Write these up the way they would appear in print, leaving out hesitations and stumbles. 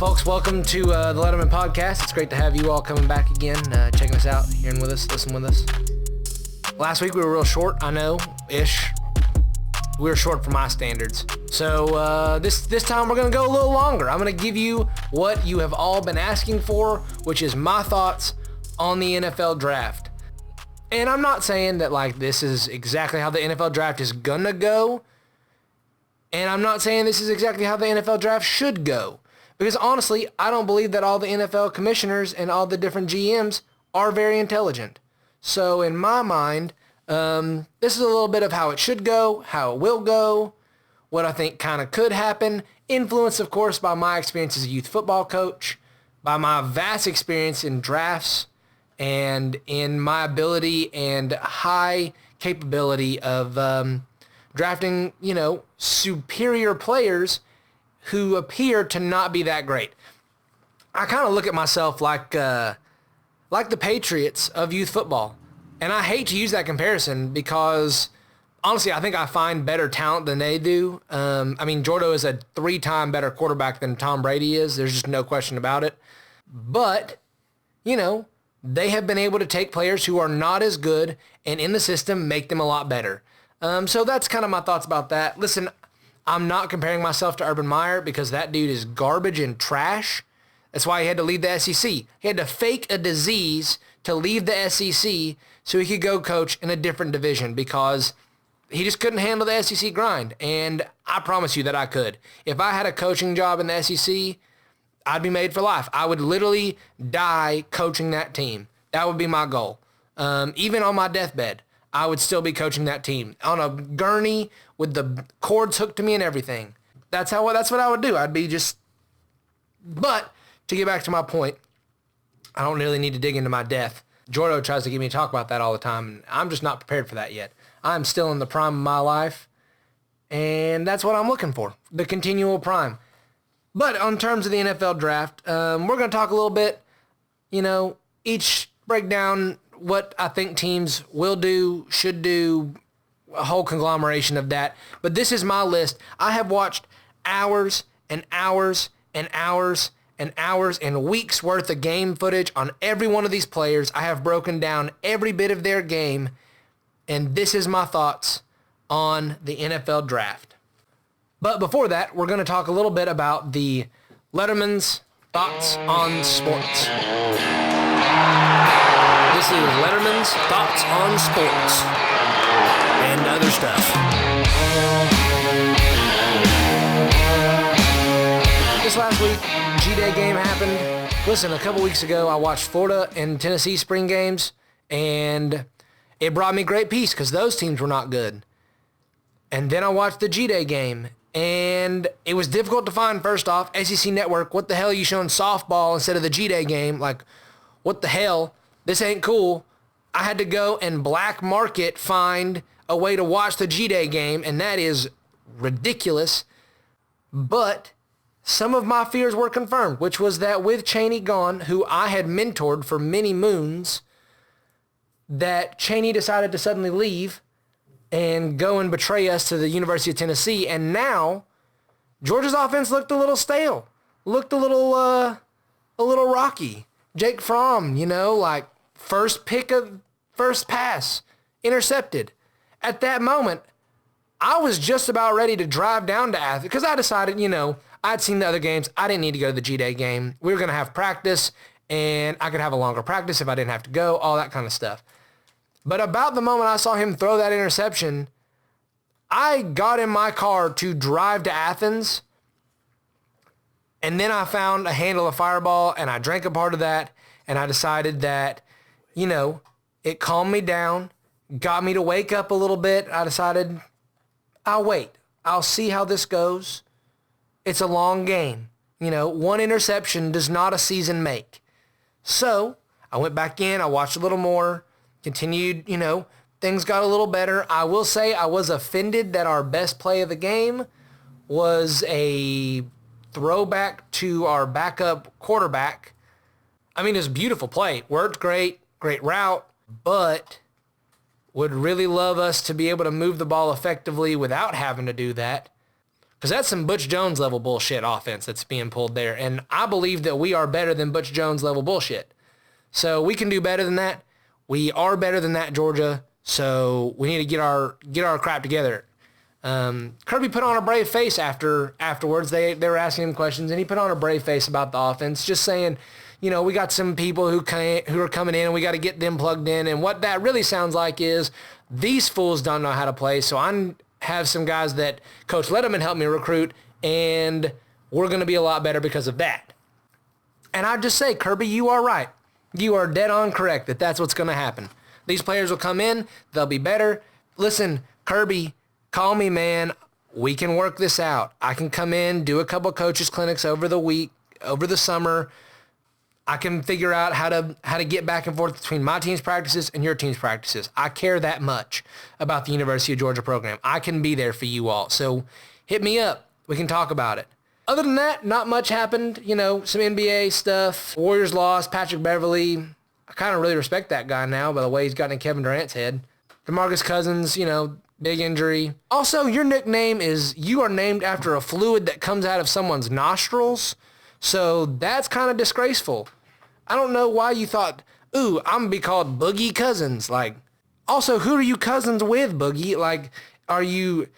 Folks, welcome to the Letterman podcast. It's great to have you all coming back again, checking us out, hearing with us, listening with us. Last week we were real short, I know-ish. We were short for my standards. So this time we're going to go a little longer. I'm going to give you what you have all been asking for, which is my thoughts on the NFL draft. And I'm not saying that this is exactly how the NFL draft is going to go. And I'm not saying this is exactly how the NFL draft should go. Because honestly, I don't believe that all the NFL commissioners and all the different GMs are very intelligent. So in my mind, this is a little bit of how it should go, how it will go, what I think kind of could happen, influenced, of course, by my experience as a youth football coach, by my vast experience in drafts, and in my ability and high capability of drafting, superior players who appear to not be that great. I kind of look at myself like the Patriots of youth football. And I hate to use that comparison because, honestly, I think I find better talent than they do. Jordo is a 3-time better quarterback than Tom Brady is. There's just no question about it. But, they have been able to take players who are not as good and in the system make them a lot better. So that's kind of my thoughts about that. Listen, I'm not comparing myself to Urban Meyer because that dude is garbage and trash. That's why he had to leave the SEC. He had to fake a disease to leave the SEC so he could go coach in a different division because he just couldn't handle the SEC grind. And I promise you that I could. If I had a coaching job in the SEC, I'd be made for life. I would literally die coaching that team. That would be my goal. Even on my deathbed, I would still be coaching that team on a gurney with the cords hooked to me and everything. That's what I would do. I'd be just, but to get back to my point, I don't really need to dig into my death. Jordo tries to get me to talk about that all the time, and I'm just not prepared for that yet. I'm still in the prime of my life, and that's what I'm looking for, the continual prime. But on terms of the NFL draft, we're going to talk a little bit, each break down what I think teams will do, should do, a whole conglomeration of that. But this is my list. I have watched hours and hours and hours and hours and weeks worth of game footage on every one of these players. I have broken down every bit of their game, and this is my thoughts on the NFL draft. But before that, we're going to talk a little bit about the Letterman's Thoughts on Sports. This is Letterman's Thoughts on Sports and other stuff. This last week, G-Day game happened. Listen, a couple weeks ago, I watched Florida and Tennessee spring games, and it brought me great peace because those teams were not good. And then I watched the G-Day game, and it was difficult to find, first off, SEC Network, what the hell are you showing softball instead of the G-Day game? What the hell? This ain't cool. I had to go and black market find a way to watch the G-Day game, and that is ridiculous. But some of my fears were confirmed, which was that with Cheney gone, who I had mentored for many moons, that Cheney decided to suddenly leave and go and betray us to the University of Tennessee. And now Georgia's offense looked a little stale, looked a little rocky. Jake Fromm, first pick of first pass, intercepted. At that moment, I was just about ready to drive down to Athens because I decided, I'd seen the other games. I didn't need to go to the G-Day game. We were going to have practice, and I could have a longer practice if I didn't have to go, all that kind of stuff. But about the moment I saw him throw that interception, I got in my car to drive to Athens, and then I found a handle of Fireball, and I drank a part of that, and I decided that, it calmed me down, got me to wake up a little bit. I decided, I'll wait. I'll see how this goes. It's a long game. One interception does not a season make. So I went back in. I watched a little more, continued, things got a little better. I will say I was offended that our best play of the game was a throwback to our backup quarterback. It was a beautiful play. Worked great route, but would really love us to be able to move the ball effectively without having to do that. Because that's some Butch Jones level bullshit offense that's being pulled there. And I believe that we are better than Butch Jones level bullshit. So we can do better than that. We are better than that, Georgia. So we need to get our crap together. Kirby put on a brave face afterwards. They were asking him questions, and he put on a brave face about the offense, just saying, we got some people who are coming in, and we got to get them plugged in. And what that really sounds like is these fools don't know how to play. So I have some guys that Coach Letterman helped me recruit, and we're going to be a lot better because of that. And I just say, Kirby, you are right. You are dead on correct that that's what's going to happen. These players will come in. They'll be better. Listen, Kirby, call me, man. We can work this out. I can come in, do a couple coaches clinics over the week, over the summer. I can figure out how to get back and forth between my team's practices and your team's practices. I care that much about the University of Georgia program. I can be there for you all. So hit me up. We can talk about it. Other than that, not much happened. Some NBA stuff. Warriors lost. Patrick Beverley. I kind of really respect that guy now by the way he's gotten in Kevin Durant's head. DeMarcus Cousins, big injury. Also, your nickname you are named after a fluid that comes out of someone's nostrils. So that's kind of disgraceful. I don't know why you thought, ooh, I'm going to be called Boogie Cousins. Also, who are you cousins with, Boogie? Are you,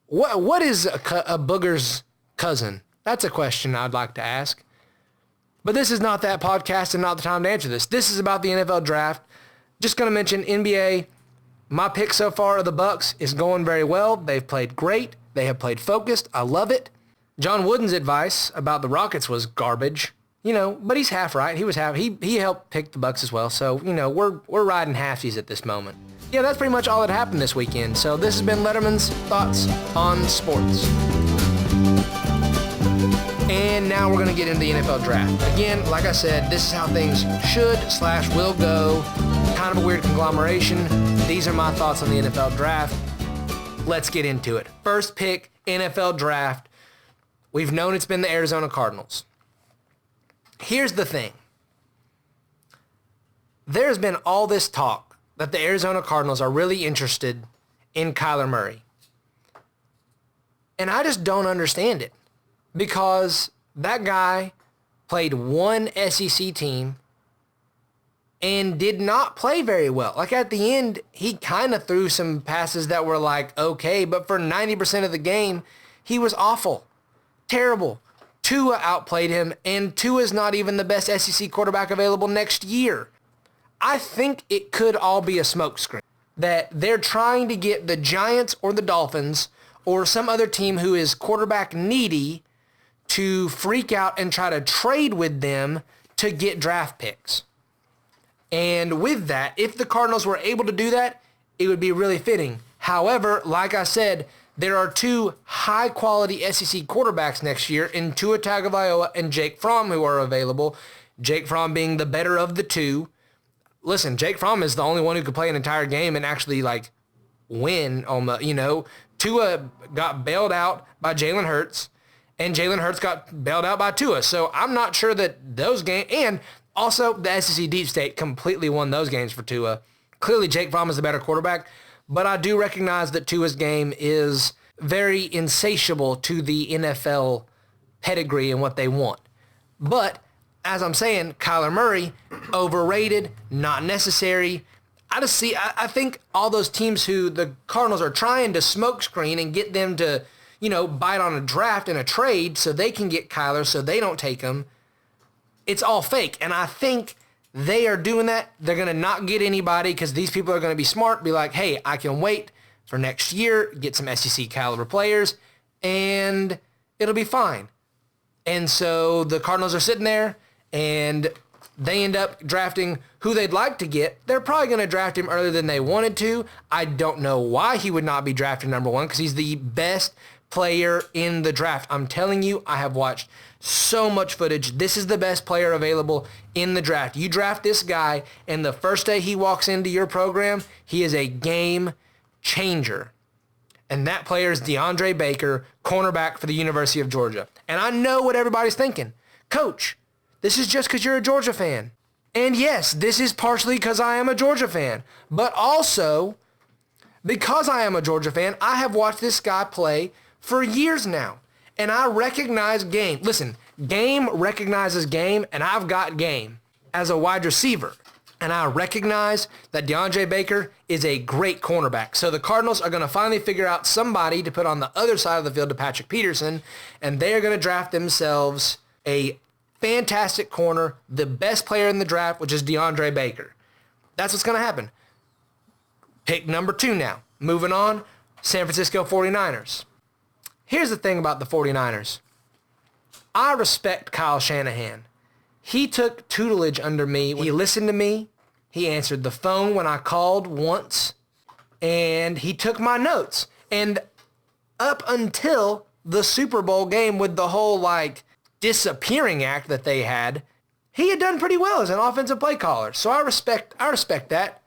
what is a booger's cousin? That's a question I'd like to ask. But this is not that podcast and not the time to answer this. This is about the NFL draft. Just going to mention NBA. My pick so far of the Bucks is going very well. They've played great. They have played focused. I love it. John Wooden's advice about the Rockets was garbage. But he's half right. He helped pick the Bucks as well. So, we're riding halfies at this moment. Yeah, that's pretty much all that happened this weekend. So this has been Letterman's Thoughts on Sports. And now we're going to get into the NFL draft. Again, like I said, this is how things should/will go. Kind of a weird conglomeration. These are my thoughts on the NFL draft. Let's get into it. First pick, NFL draft. We've known it's been the Arizona Cardinals. Here's the thing. There's been all this talk that the Arizona Cardinals are really interested in Kyler Murray. And I just don't understand it. Because that guy played one SEC team and did not play very well. At the end, he kind of threw some passes that were okay, but for 90% of the game, he was awful. Terrible. Tua outplayed him, and Tua's not even the best SEC quarterback available next year. I think it could all be a smokescreen. That they're trying to get the Giants or the Dolphins or some other team who is quarterback needy to freak out and try to trade with them to get draft picks. And with that, if the Cardinals were able to do that, it would be really fitting. However, like I said, there are two high-quality SEC quarterbacks next year in Tua Tagovailoa and Jake Fromm who are available. Jake Fromm being the better of the two. Listen, Jake Fromm is the only one who could play an entire game and actually win on the, Tua got bailed out by Jalen Hurts. And Jalen Hurts got bailed out by Tua. So I'm not sure that those games, and also the SEC Deep State completely won those games for Tua. Clearly Jake Fromm is the better quarterback, but I do recognize that Tua's game is very insatiable to the NFL pedigree and what they want. But as I'm saying, Kyler Murray, overrated, not necessary. I think all those teams who the Cardinals are trying to smokescreen and get them to bite on a draft and a trade so they can get Kyler so they don't take him. It's all fake. And I think they are doing that. They're going to not get anybody because these people are going to be smart, be like, hey, I can wait for next year, get some SEC caliber players, and it'll be fine. And so the Cardinals are sitting there, and they end up drafting who they'd like to get. They're probably going to draft him earlier than they wanted to. I don't know why he would not be drafted number one because he's the best player in the draft. I'm telling you, I have watched so much footage. This is the best player available in the draft. You draft this guy, and the first day he walks into your program, he is a game changer. And that player is DeAndre Baker, cornerback for the University of Georgia. And I know what everybody's thinking. Coach, this is just because you're a Georgia fan. And yes, this is partially because I am a Georgia fan. But also, because I am a Georgia fan, I have watched this guy play for years now. And I recognize game. Listen, game recognizes game, and I've got game as a wide receiver. And I recognize that DeAndre Baker is a great cornerback. So the Cardinals are going to finally figure out somebody to put on the other side of the field to Patrick Peterson, and they are going to draft themselves a fantastic corner, the best player in the draft, which is DeAndre Baker. That's what's going to happen. Pick number 2 now. Moving on, San Francisco 49ers. Here's the thing about the 49ers. I respect Kyle Shanahan. He took tutelage under me. He listened to me. He answered the phone when I called once. And he took my notes. And up until the Super Bowl game with the whole, disappearing act that they had, he had done pretty well as an offensive play caller. So I respect that.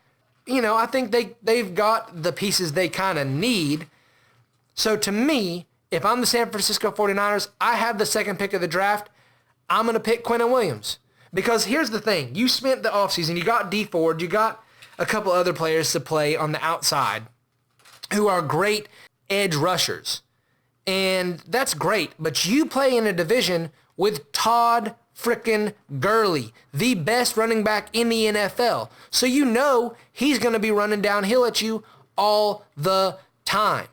I think they've got the pieces they kind of need. So to me, if I'm the San Francisco 49ers, I have the second pick of the draft. I'm going to pick Quinnen Williams. Because here's the thing. You spent the offseason. You got D Ford. You got a couple other players to play on the outside who are great edge rushers. And that's great. But you play in a division with Todd frickin' Gurley, the best running back in the NFL. So you know he's going to be running downhill at you all the time.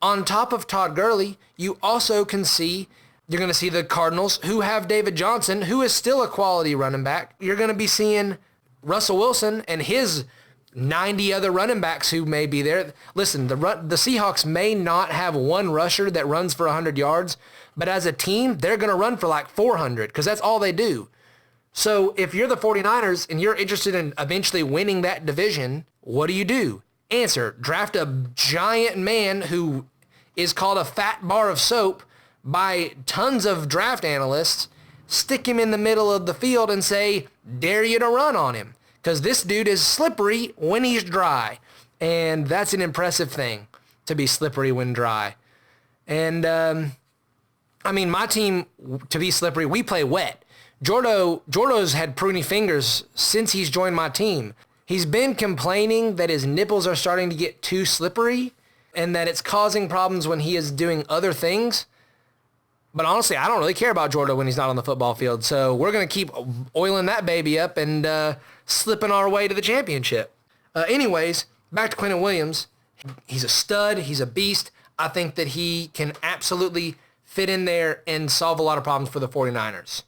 On top of Todd Gurley, you also can see, you're going to see the Cardinals, who have David Johnson, who is still a quality running back. You're going to be seeing Russell Wilson and his 90 other running backs who may be there. Listen, the Seahawks may not have one rusher that runs for 100 yards, but as a team, they're going to run for 400 because that's all they do. So if you're the 49ers and you're interested in eventually winning that division, what do? Answer, draft a giant man who is called a fat bar of soap by tons of draft analysts, stick him in the middle of the field and say, dare you to run on him. Because this dude is slippery when he's dry. And that's an impressive thing, to be slippery when dry. And, my team, to be slippery, we play wet. Jordo's had pruny fingers since he's joined my team. He's been complaining that his nipples are starting to get too slippery and that it's causing problems when he is doing other things. But honestly, I don't really care about Jordo when he's not on the football field. So we're going to keep oiling that baby up and slipping our way to the championship. Anyways, back to Quinnen Williams. He's a stud. He's a beast. I think that he can absolutely fit in there and solve a lot of problems for the 49ers.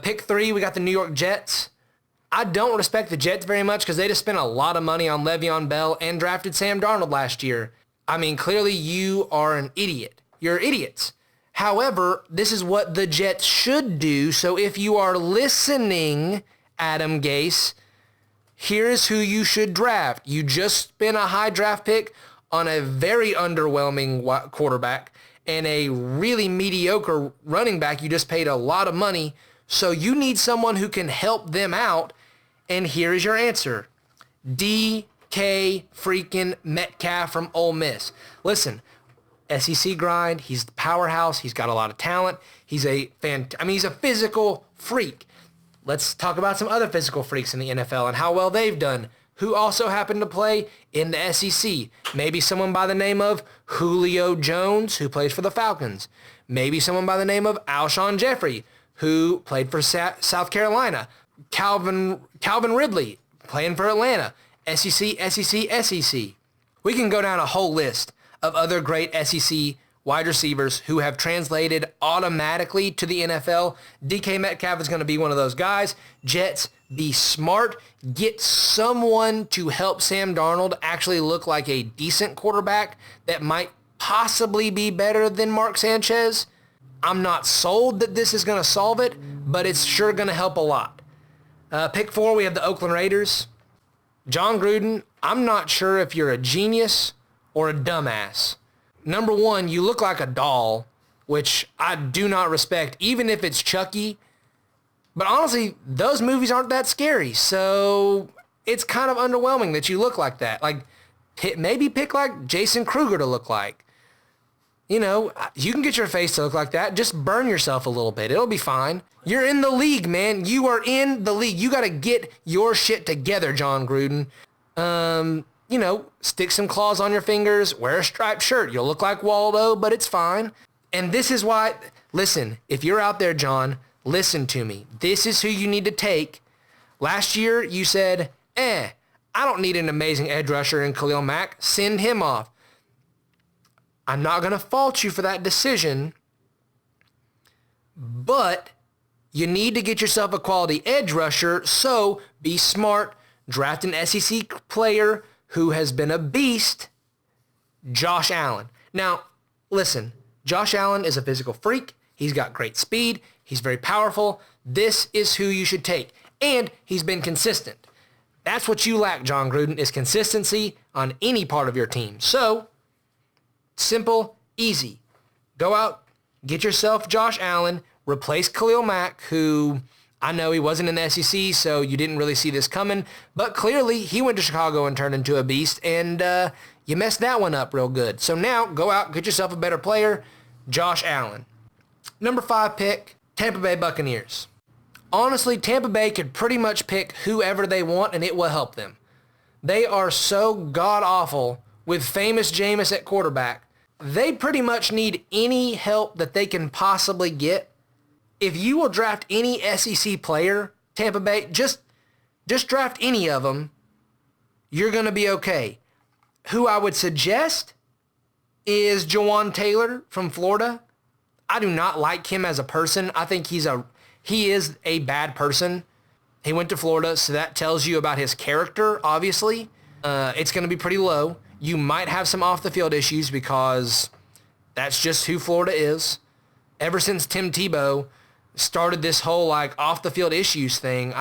Pick 3, we got the New York Jets. I don't respect the Jets very much because they just spent a lot of money on Le'Veon Bell and drafted Sam Darnold last year. Clearly you are an idiot. You're idiots. However, this is what the Jets should do. So if you are listening, Adam Gase, here's who you should draft. You just spent a high draft pick on a very underwhelming quarterback and a really mediocre running back. You just paid a lot of money. So you need someone who can help them out. And here is your answer. DK freaking Metcalf from Ole Miss. Listen, SEC grind. He's the powerhouse. He's got a lot of talent. He's he's a physical freak. Let's talk about some other physical freaks in the NFL and how well they've done, who also happen to play in the SEC. Maybe someone by the name of Julio Jones, who plays for the Falcons. Maybe someone by the name of Alshon Jeffrey, who played for South Carolina. Calvin Ridley, playing for Atlanta. SEC. We can go down a whole list of other great SEC wide receivers who have translated automatically to the NFL. DK Metcalf is going to be one of those guys. Jets, be smart. Get someone to help Sam Darnold actually look like a decent quarterback that might possibly be better than Mark Sanchez. I'm not sold that this is going to solve it, but it's sure going to help a lot. Pick 4, we have the Oakland Raiders. John Gruden, I'm not sure if you're a genius or a dumbass. Number 1, you look like a doll, which I do not respect, even if it's Chucky. But honestly, those movies aren't that scary, so it's kind of underwhelming that you look like that. Maybe pick Jason Kruger to look like. You can get your face to look like that. Just burn yourself a little bit. It'll be fine. You're in the league, man. You are in the league. You got to get your shit together, John Gruden. Stick some claws on your fingers. Wear a striped shirt. You'll look like Waldo, but it's fine. And this is why, listen, if you're out there, John, listen to me. This is who you need to take. Last year, you said, I don't need an amazing edge rusher in Khalil Mack. Send him off. I'm not going to fault you for that decision, but you need to get yourself a quality edge rusher, so be smart. Draft an SEC player who has been a beast, Josh Allen. Now, listen, Josh Allen is a physical freak. He's got great speed. He's very powerful. This is who you should take. And he's been consistent. That's what you lack, John Gruden, is consistency on any part of your team. So, simple, easy. Go out, get yourself Josh Allen, replace Khalil Mack, who I know he wasn't in the SEC, so you didn't really see this coming. But clearly, he went to Chicago and turned into a beast, and you messed that one up real good. So now, go out, get yourself a better player, Josh Allen. Number 5 pick, Tampa Bay Buccaneers. Honestly, Tampa Bay could pretty much pick whoever they want, and it will help them. They are so god-awful with famous Jameis at quarterback. They pretty much need any help that they can possibly get. If you will draft any SEC player, Tampa Bay, just draft any of them, you're going to be okay. Who I would suggest is Jawan Taylor from Florida. I do not like him as a person. I think he is a bad person. He went to Florida, so that tells you about his character, obviously. It's going to be pretty low. You might have some off-the-field issues because that's just who Florida is. Ever since Tim Tebow started this whole off-the-field issues thing,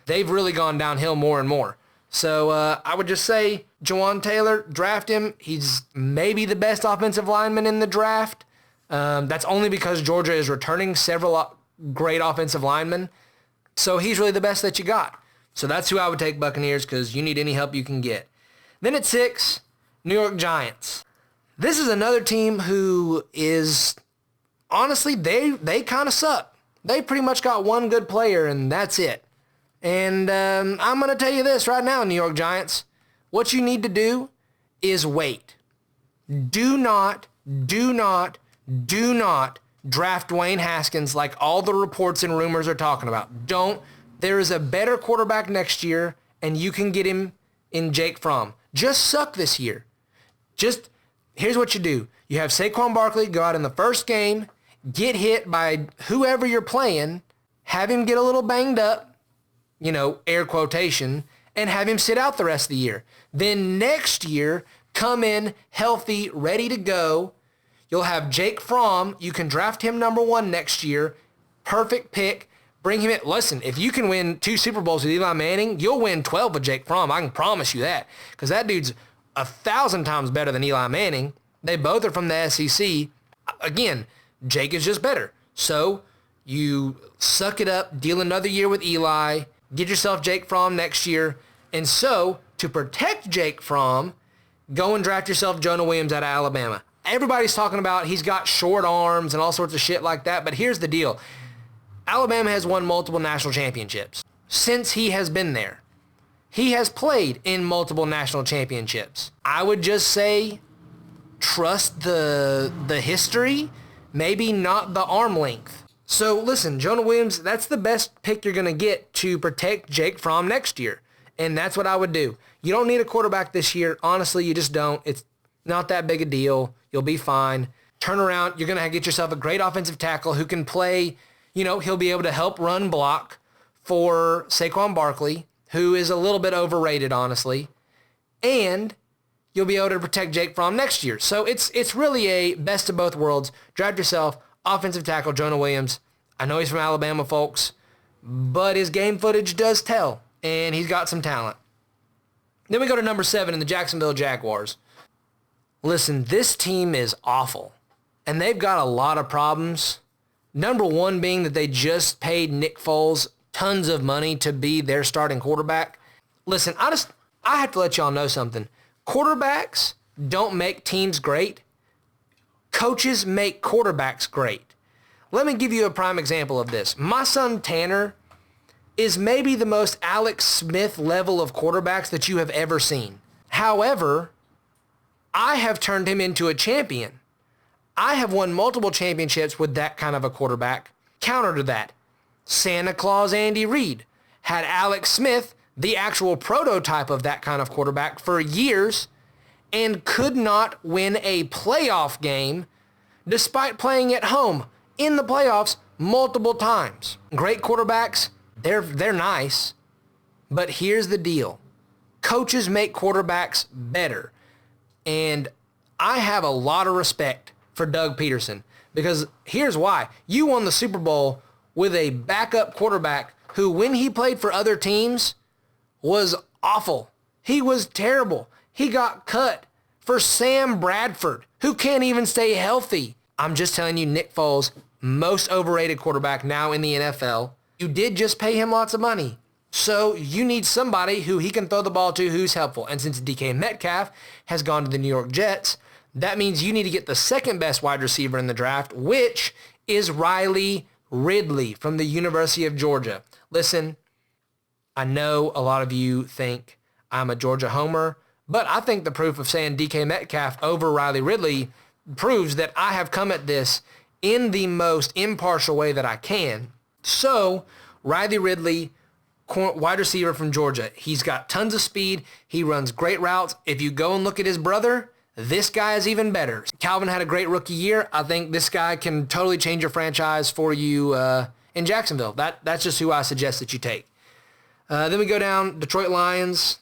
they've really gone downhill more and more. So I would just say, Jawan Taylor, draft him. He's maybe the best offensive lineman in the draft. That's only because Georgia is returning several great offensive linemen. So he's really the best that you got. So that's who I would take, Buccaneers, because you need any help you can get. Then at 6, New York Giants. This is another team who is, honestly, they kind of suck. They pretty much got one good player, and that's it. And I'm going to tell you this right now, New York Giants. What you need to do is wait. Do not draft Dwayne Haskins like all the reports and rumors are talking about. Don't. There is a better quarterback next year, and you can get him in Jake Fromm. Just suck this year. Here's what you do. You have Saquon Barkley go out in the first game, get hit by whoever you're playing, have him get a little banged up, air quotation, and have him sit out the rest of the year. Then next year, come in healthy, ready to go. You'll have Jake Fromm. You can draft him number 1 next year. Perfect pick. Bring him in. Listen, if you can win 2 Super Bowls with Eli Manning, you'll win 12 with Jake Fromm. I can promise you that. Because that dude's 1,000 times better than Eli Manning. They both are from the SEC. Again, Jake is just better. So you suck it up, deal another year with Eli, get yourself Jake Fromm next year. And so, to protect Jake Fromm, go and draft yourself Jonah Williams out of Alabama. Everybody's talking about he's got short arms and all sorts of shit like that, but here's the deal. Alabama has won multiple national championships since he has been there. He has played in multiple national championships. I would just say trust the history, maybe not the arm length. So listen, Jonah Williams, that's the best pick you're going to get to protect Jake Fromm next year. And that's what I would do. You don't need a quarterback this year. Honestly, you just don't. It's not that big a deal. You'll be fine. Turn around. You're going to get yourself a great offensive tackle who can play, he'll be able to help run block for Saquon Barkley, who is a little bit overrated, honestly. And you'll be able to protect Jake Fromm next year. So it's really a best of both worlds. Draft yourself offensive tackle Jonah Williams. I know he's from Alabama, folks, but his game footage does tell, and he's got some talent. Then we go to number 7 in the Jacksonville Jaguars. Listen, this team is awful, and they've got a lot of problems. Number 1 being that they just paid Nick Foles tons of money to be their starting quarterback. Listen, I have to let y'all know something. Quarterbacks don't make teams great. Coaches make quarterbacks great. Let me give you a prime example of this. My son Tanner is maybe the most Alex Smith level of quarterbacks that you have ever seen. However, I have turned him into a champion. I have won multiple championships with that kind of a quarterback. Counter to that, Santa Claus Andy Reid had Alex Smith, the actual prototype of that kind of quarterback, for years and could not win a playoff game despite playing at home in the playoffs multiple times. Great quarterbacks, they're nice, but here's the deal. Coaches make quarterbacks better. And I have a lot of respect for Doug Peterson because here's why. You won the Super Bowl with a backup quarterback who, when he played for other teams, was awful. He was terrible. He got cut for Sam Bradford, who can't even stay healthy. I'm just telling you, Nick Foles, most overrated quarterback now in the NFL. You did just pay him lots of money. So you need somebody who he can throw the ball to who's helpful. And since DK Metcalf has gone to the New York Jets, that means you need to get the second best wide receiver in the draft, which is Riley Ridley from the University of Georgia. Listen, I know a lot of you think I'm a Georgia homer, but I think the proof of saying DK Metcalf over Riley Ridley proves that I have come at this in the most impartial way that I can. So, Riley Ridley, wide receiver from Georgia. He's got tons of speed. He runs great routes. If you go and look at his brother, this guy is even better. Calvin had a great rookie year. I think this guy can totally change your franchise for you in Jacksonville. That's just who I suggest that you take. Then we go down, Detroit Lions.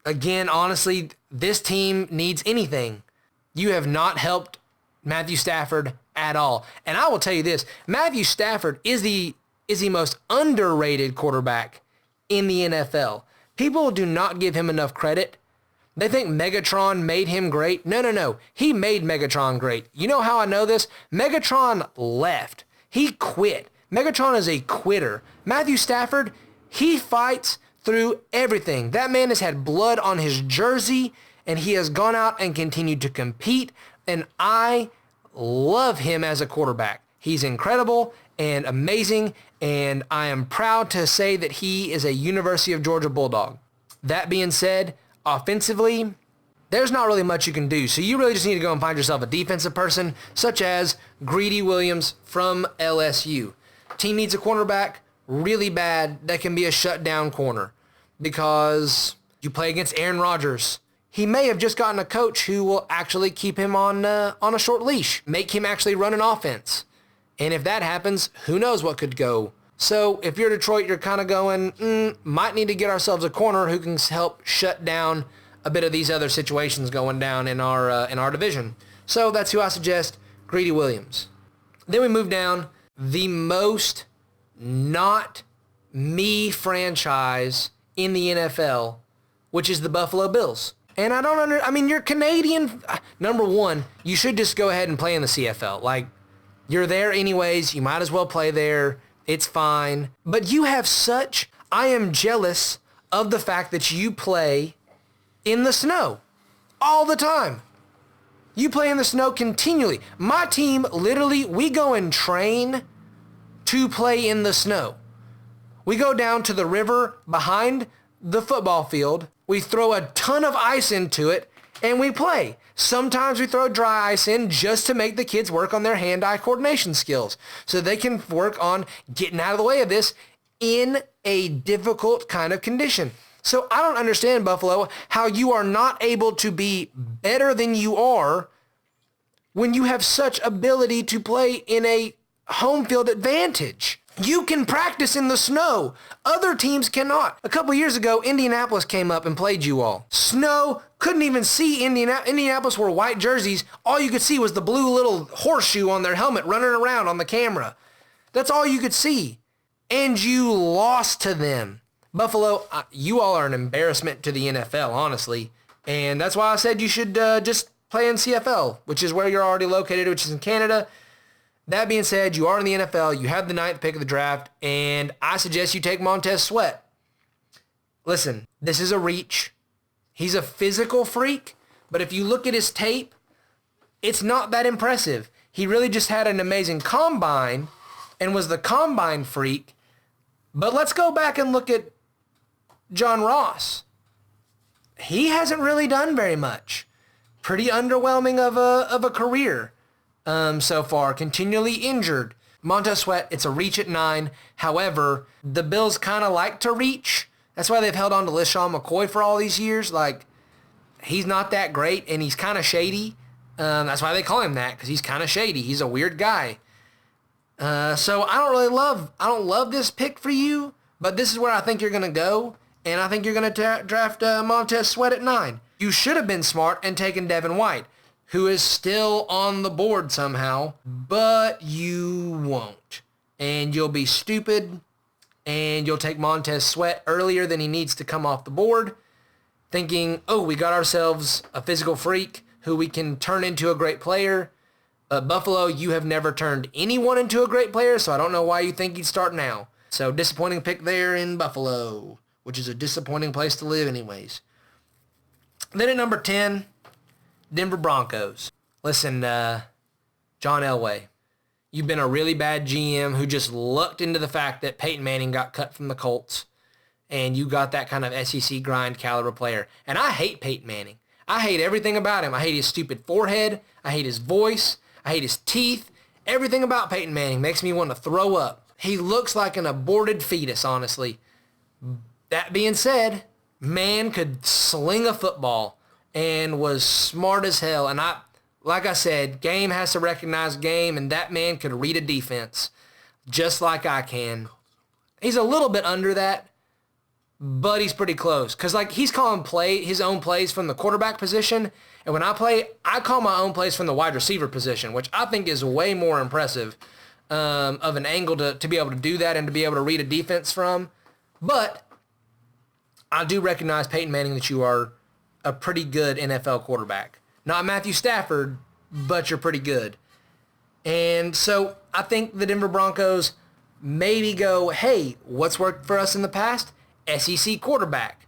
Again, honestly, this team needs anything. You have not helped Matthew Stafford at all. And I will tell you this, Matthew Stafford is the most underrated quarterback in the NFL. People do not give him enough credit. They think Megatron made him great. No. He made Megatron great. You know how I know this? Megatron left. He quit. Megatron is a quitter. Matthew Stafford, he fights through everything. That man has had blood on his jersey, and he has gone out and continued to compete, and I love him as a quarterback. He's incredible and amazing, and I am proud to say that he is a University of Georgia Bulldog. That being said, offensively, there's not really much you can do, so you really just need to go and find yourself a defensive person, such as Greedy Williams from LSU. Team needs a cornerback really bad that can be a shutdown corner because you play against Aaron Rodgers. He may have just gotten a coach who will actually keep him on a short leash, make him actually run an offense. And if that happens, who knows what could go. So if you're Detroit, you're kind of going, might need to get ourselves a corner who can help shut down a bit of these other situations going down in our division. So that's who I suggest, Greedy Williams. Then we move down, the most not me franchise in the NFL, which is the Buffalo Bills. And you're Canadian. Number one, you should just go ahead and play in the CFL. Like, you're there anyways. You might as well play there. It's fine. But you have I am jealous of the fact that you play in the snow all the time. You play in the snow continually. My team, literally, we go and train to play in the snow. We go down to the river behind the football field. We throw a ton of ice into it, and we play. Sometimes we throw dry ice in just to make the kids work on their hand-eye coordination skills so they can work on getting out of the way of this in a difficult kind of condition. So I don't understand, Buffalo, how you are not able to be better than you are when you have such ability to play in a home field advantage. You can practice in the snow. Other teams cannot. A couple years ago, Indianapolis came up and played you all. Snow, couldn't even see Indianapolis wore white jerseys. All you could see was the blue little horseshoe on their helmet running around on the camera. That's all you could see. And you lost to them. Buffalo, you all are an embarrassment to the NFL, honestly. And that's why I said you should just play in CFL, which is where you're already located, which is in Canada. That being said, you are in the NFL, you have the 9th pick of the draft, and I suggest you take Montez Sweat. Listen, this is a reach. He's a physical freak, but if you look at his tape, it's not that impressive. He really just had an amazing combine and was the combine freak. But let's go back and look at John Ross. He hasn't really done very much. Pretty underwhelming of a career. so far, continually injured. Montez Sweat, it's a reach at 9. However, the Bills kind of like to reach. That's why they've held on to LeSean McCoy for all these years. Like, he's not that great, and he's kind of shady. That's why they call him that, because he's kind of shady. He's a weird guy. So I don't love this pick for you, but this is where I think you're going to go, and I think you're going to draft Montez Sweat at 9. You should have been smart and taken Devin White, who is still on the board somehow, but you won't. And you'll be stupid, and you'll take Montez Sweat earlier than he needs to come off the board, thinking, oh, we got ourselves a physical freak who we can turn into a great player. Buffalo, you have never turned anyone into a great player, so I don't know why you think he'd start now. So disappointing pick there in Buffalo, which is a disappointing place to live anyways. Then at number 10, Denver Broncos. Listen, John Elway, you've been a really bad GM who just lucked into the fact that Peyton Manning got cut from the Colts, and you got that kind of SEC grind caliber player. And I hate Peyton Manning. I hate everything about him. I hate his stupid forehead. I hate his voice. I hate his teeth. Everything about Peyton Manning makes me want to throw up. He looks like an aborted fetus, honestly. That being said, man could sling a football and was smart as hell. And like I said, game has to recognize game, and that man could read a defense just like I can. He's a little bit under that, but he's pretty close. Because he's calling his own plays from the quarterback position, and when I play, I call my own plays from the wide receiver position, which I think is way more impressive of an angle to be able to do that and to be able to read a defense from. But I do recognize, Peyton Manning, that you are a pretty good NFL quarterback. Not Matthew Stafford, but you're pretty good. And so I think the Denver Broncos maybe go, hey, what's worked for us in the past? SEC quarterback.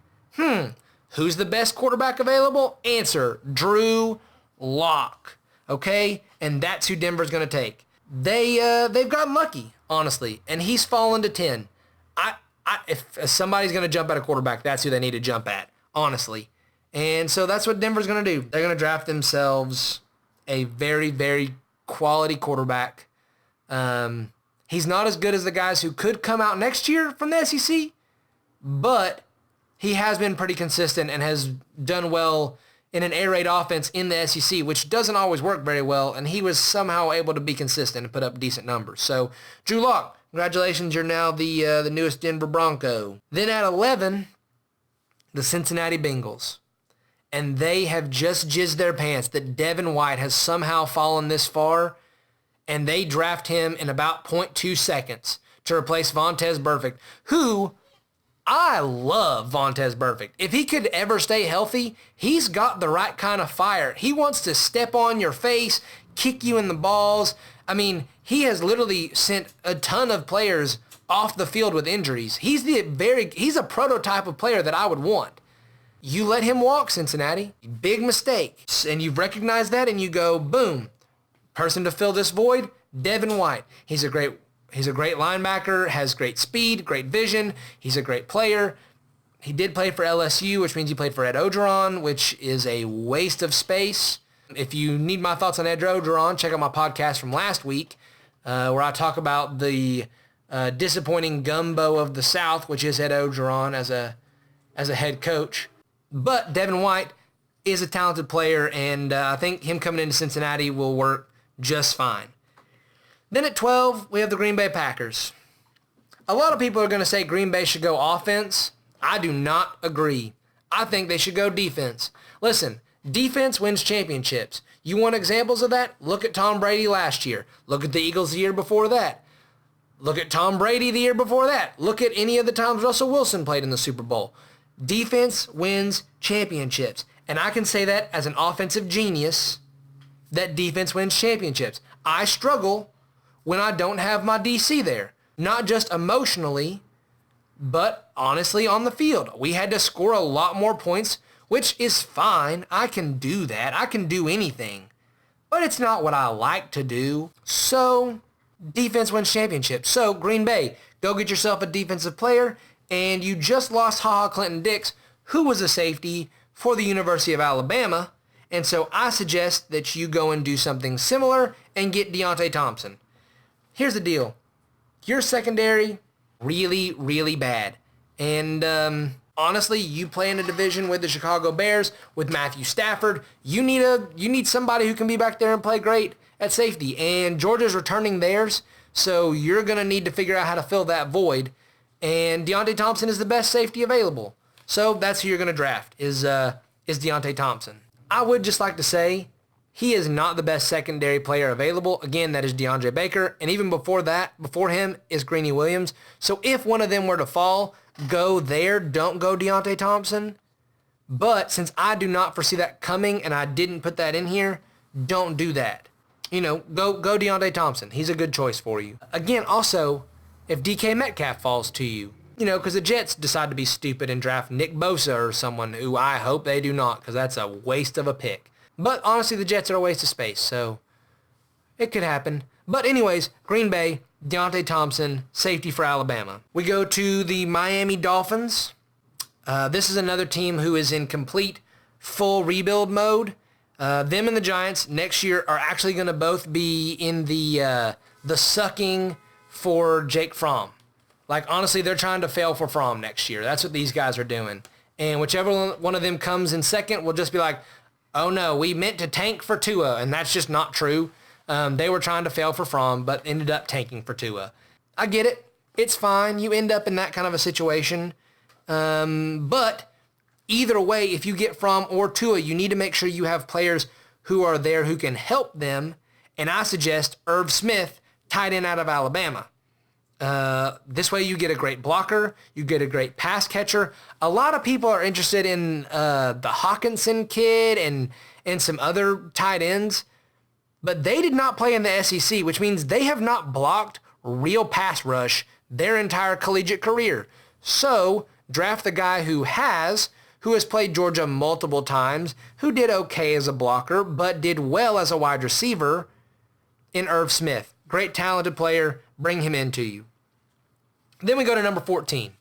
Who's the best quarterback available? Answer, Drew Lock. Okay? And that's who Denver's going to take. They've gotten lucky, honestly, and he's fallen to 10. If somebody's going to jump at a quarterback, that's who they need to jump at, honestly. And so that's what Denver's going to do. They're going to draft themselves a very, very quality quarterback. He's not as good as the guys who could come out next year from the SEC, but he has been pretty consistent and has done well in an air raid offense in the SEC, which doesn't always work very well, and he was somehow able to be consistent and put up decent numbers. So, Drew Lock, congratulations, you're now the newest Denver Bronco. Then at 11, the Cincinnati Bengals. And they have just jizzed their pants that Devin White has somehow fallen this far, and they draft him in about 0.2 seconds to replace Vontaze Burfict, who I love Vontaze Burfict. If he could ever stay healthy, he's got the right kind of fire. He wants to step on your face, kick you in the balls. I mean, he has literally sent a ton of players off the field with injuries. He's a prototype of player that I would want. You let him walk, Cincinnati. Big mistake. And you've recognized that, and you go, boom. Person to fill this void, Devin White. He's a great linebacker, has great speed, great vision. He's a great player. He did play for LSU, which means he played for Ed Ogeron, which is a waste of space. If you need my thoughts on Ed Ogeron, check out my podcast from last week, where I talk about the disappointing gumbo of the South, which is Ed Ogeron as a head coach. But Devin White is a talented player, and I think him coming into Cincinnati will work just fine. Then at 12, we have the Green Bay Packers. A lot of people are going to say Green Bay should go offense. I do not agree. I think they should go defense. Listen, defense wins championships. You want examples of that? Look at Tom Brady last year. Look at the Eagles the year before that. Look at Tom Brady the year before that. Look at any of the times Russell Wilson played in the Super Bowl. Defense wins championships. And I can say that as an offensive genius, that defense wins championships. I struggle when I don't have my DC there. Not just emotionally, but honestly on the field. We had to score a lot more points, which is fine. I can do that. I can do anything. But it's not what I like to do. So, defense wins championships. So, Green Bay, go get yourself a defensive player. And you just lost HaHa Clinton Dix, who was a safety for the University of Alabama. And so I suggest that you go and do something similar and get Deontay Thompson. Here's the deal. Your secondary, really, really bad. And honestly, you play in a division with the Chicago Bears, with Matthew Stafford. You need somebody who can be back there and play great at safety. And Georgia's returning theirs, so you're going to need to figure out how to fill that void. And Deontay Thompson is the best safety available. So that's who you're going to draft, is Deontay Thompson. I would just like to say he is not the best secondary player available. Again, that is DeAndre Baker. And even before him is Greeny Williams. So if one of them were to fall, go there. Don't go Deontay Thompson. But since I do not foresee that coming and I didn't put that in here, don't do that. Go Deontay Thompson. He's a good choice for you. Again, also, if DK Metcalf falls to you, because the Jets decide to be stupid and draft Nick Bosa or someone who I hope they do not, because that's a waste of a pick. But honestly, the Jets are a waste of space, so it could happen. But anyways, Green Bay, Deontay Thompson, safety for Alabama. We go to the Miami Dolphins. This is another team who is in complete, full rebuild mode. Them and the Giants next year are actually going to both be in the sucking for Jake Fromm. Like, honestly, they're trying to fail for Fromm next year. That's what these guys are doing. And whichever one of them comes in second will just be like, oh no, we meant to tank for Tua, and that's just not true. They were trying to fail for Fromm, but ended up tanking for Tua. I get it. It's fine. You end up in that kind of a situation. But either way, if you get Fromm or Tua, you need to make sure you have players who are there who can help them. And I suggest Irv Smith, tight end out of Alabama. This way you get a great blocker, you get a great pass catcher. A lot of people are interested in the Hawkinson kid and some other tight ends, but they did not play in the SEC, which means they have not blocked real pass rush their entire collegiate career. So draft the guy who has played Georgia multiple times, who did okay as a blocker, but did well as a wide receiver in Irv Smith. Great talented player, bring him into you. Then we go to number 14.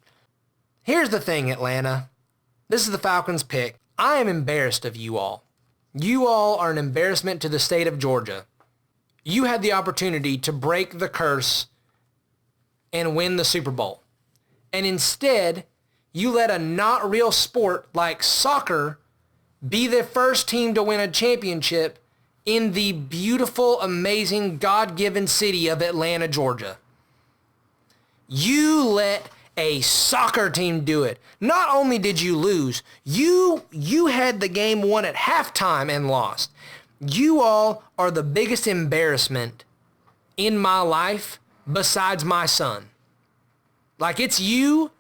Here's the thing, Atlanta. This is the Falcons' pick. I am embarrassed of you all. You all are an embarrassment to the state of Georgia. You had the opportunity to break the curse and win the Super Bowl. And instead, you let a not real sport like soccer be the first team to win a championship in the beautiful, amazing, God-given city of Atlanta, Georgia. You let a soccer team do it. Not only did you lose, you had the game won at halftime and lost. You all are the biggest embarrassment in my life besides my son. Like, it's you.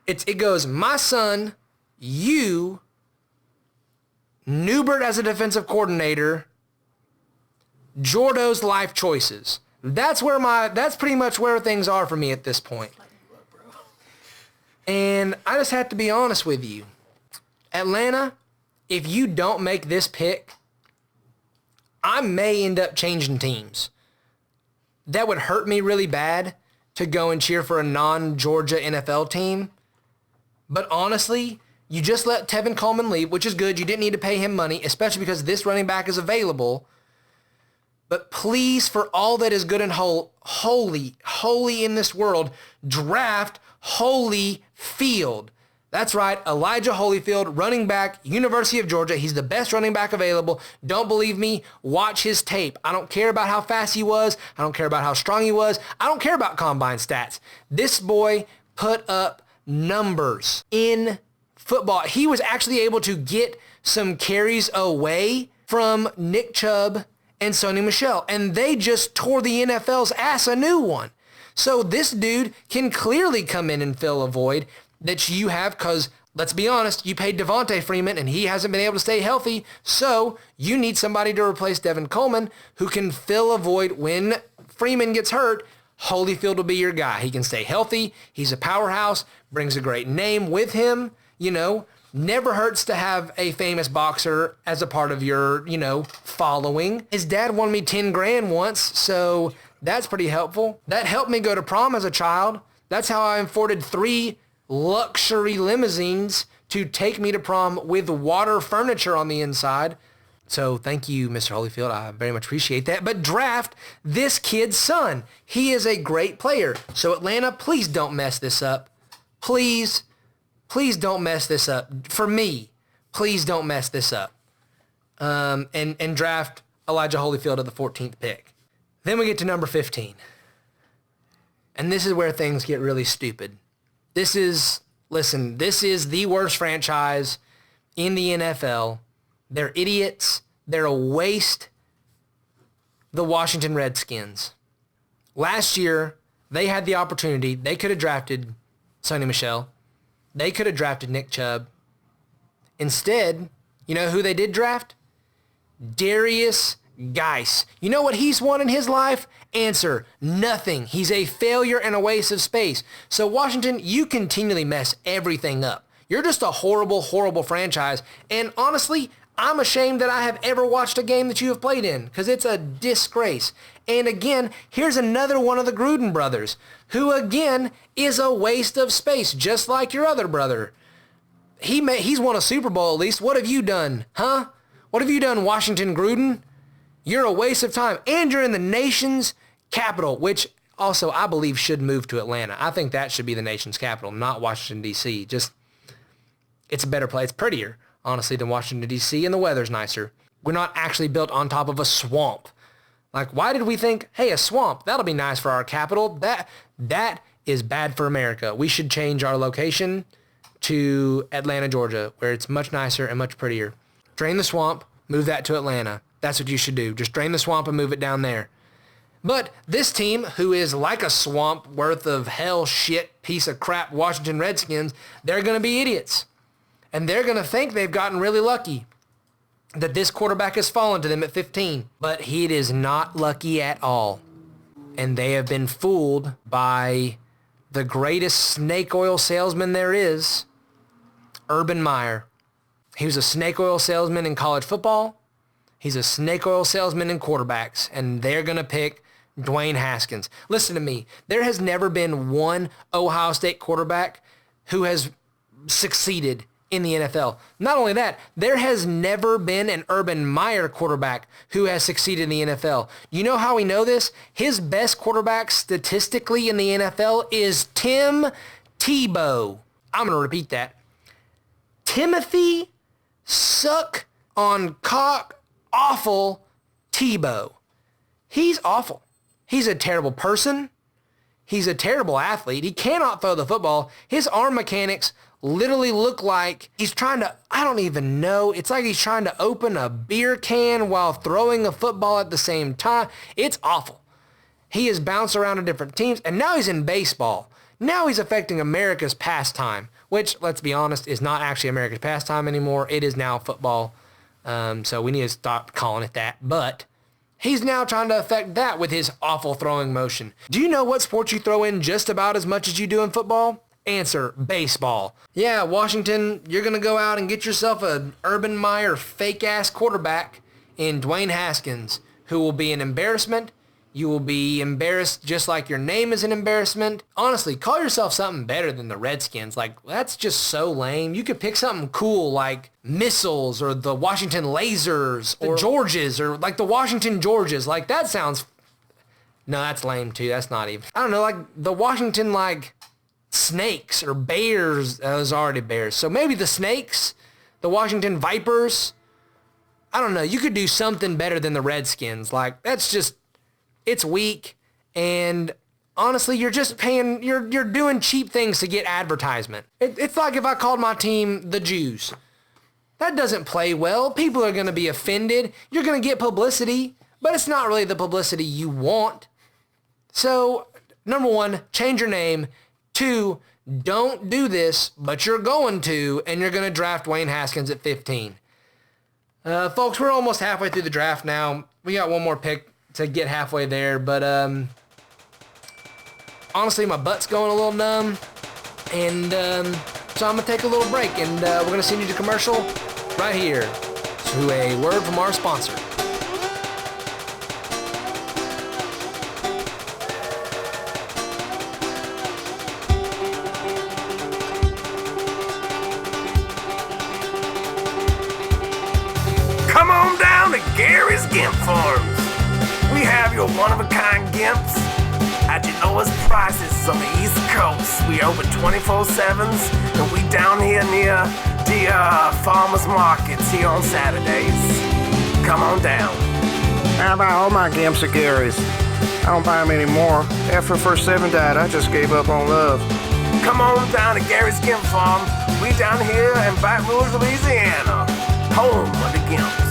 It goes my son, you, Newbert as a defensive coordinator, Jordo's life choices. That's pretty much where things are for me at this point. And I just have to be honest with you. Atlanta, if you don't make this pick, I may end up changing teams. That would hurt me really bad to go and cheer for a non-Georgia NFL team. But honestly, you just let Tevin Coleman leave, which is good. You didn't need to pay him money, especially because this running back is available. But please, for all that is good and holy in this world, draft Holyfield. That's right, Elijah Holyfield, running back, University of Georgia. He's the best running back available. Don't believe me? Watch his tape. I don't care about how fast he was. I don't care about how strong he was. I don't care about combine stats. This boy put up numbers in football. He was actually able to get some carries away from Nick Chubb and Sony Michel, and they just tore the NFL's ass a new one. So this dude can clearly come in and fill a void that you have, because let's be honest, you paid Devontae Freeman and he hasn't been able to stay healthy, so you need somebody to replace Devin Coleman who can fill a void when Freeman gets hurt. Holyfield will be your guy. He can stay healthy. He's a powerhouse, brings a great name with him, Never hurts to have a famous boxer as a part of your, following. His dad won me 10 grand once, so that's pretty helpful. That helped me go to prom as a child. That's how I afforded 3 luxury limousines to take me to prom with water furniture on the inside. So thank you, Mr. Holyfield. I very much appreciate that. But draft this kid's son. He is a great player. So Atlanta, please don't mess this up. Please don't mess this up. For me, please don't mess this up. And draft Elijah Holyfield at the 14th pick. Then we get to number 15. And this is where things get really stupid. This is the worst franchise in the NFL. They're idiots. They're a waste. The Washington Redskins. Last year, they had the opportunity. They could have drafted Sonny Michel. They could have drafted Nick Chubb. Instead, you know who they did draft? Darius Geis. You know what he's won in his life? Answer, nothing. He's a failure and a waste of space. So Washington, you continually mess everything up. You're just a horrible, horrible franchise. And honestly, I'm ashamed that I have ever watched a game that you have played in because it's a disgrace. And again, here's another one of the Gruden brothers who, again, is a waste of space, just like your other brother. He's won a Super Bowl at least. What have you done, huh? What have you done, Washington Gruden? You're a waste of time. And you're in the nation's capital, which also I believe should move to Atlanta. I think that should be the nation's capital, not Washington, D.C. Just, it's a better place. It's prettier, honestly, than Washington, D.C., and the weather's nicer. We're not actually built on top of a swamp. Like, why did we think, hey, a swamp, that'll be nice for our capital? That is bad for America. We should change our location to Atlanta, Georgia, where it's much nicer and much prettier. Drain the swamp, move that to Atlanta. That's what you should do. Just drain the swamp and move it down there. But this team, who is like a swamp worth of hell shit piece of crap Washington Redskins, they're going to be idiots. And they're going to think they've gotten really lucky that this quarterback has fallen to them at 15. But he is not lucky at all. And they have been fooled by the greatest snake oil salesman there is, Urban Meyer. He was a snake oil salesman in college football. He's a snake oil salesman in quarterbacks, and they're going to pick Dwayne Haskins. Listen to me. There has never been one Ohio State quarterback who has succeeded in the NFL. Not only that, there has never been an Urban Meyer quarterback who has succeeded in the NFL. You know how we know this? His best quarterback statistically in the NFL is Tim Tebow. I'm going to repeat that. Timothy Suck on Cock Awful Tebow. He's awful. He's a terrible person. He's a terrible athlete. He cannot throw the football. His arm mechanics literally look like he's trying to, I don't even know. It's like he's trying to open a beer can while throwing a football at the same time. It's awful. He has bounced around to different teams, and now he's in baseball. Now he's affecting America's pastime, which, let's be honest, is not actually America's pastime anymore. It is now football. So we need to stop calling it that. But he's now trying to affect that with his awful throwing motion. Do you know what sport you throw in just about as much as you do in football? Answer, baseball. Yeah, Washington, you're going to go out and get yourself an Urban Meyer fake-ass quarterback in Dwayne Haskins, who will be an embarrassment. You will be embarrassed just like your name is an embarrassment. Honestly, call yourself something better than the Redskins. Like, that's just so lame. You could pick something cool like Missiles or the Washington Lasers or the Georges or like the Washington Georges. Like, that sounds... No, that's lame too. That's not even... I don't know, like the Washington, like, Snakes or Bears. That was already Bears. So maybe the Snakes, the Washington Vipers. I don't know. You could do something better than the Redskins. Like, that's just... It's weak, and honestly, you're just paying, you're doing cheap things to get advertisement. It's like if I called my team the Jews. That doesn't play well. People are going to be offended. You're going to get publicity, but it's not really the publicity you want. So, number one, change your name. Two, don't do this, but you're going to, and you're going to draft Dwayne Haskins at 15. Folks, we're almost halfway through the draft now. We got one more pick to get halfway there, but honestly, my butt's going a little numb, and so I'm gonna take a little break, and we're gonna send you to commercial right here to a word from our sponsor. Come on down Gary's Gimp Farms. We have your one-of-a-kind Gimps at your lowest prices on the East Coast. We open 24/7s, and we down here near the farmers markets here on Saturdays. Come on down. I buy all my Gimps at Gary's. I don't buy them anymore. After the first 7 died, I just gave up on love. Come on down to Gary's Gimp Farm. We down here in Baton Rouge, Louisiana, home of the Gimps.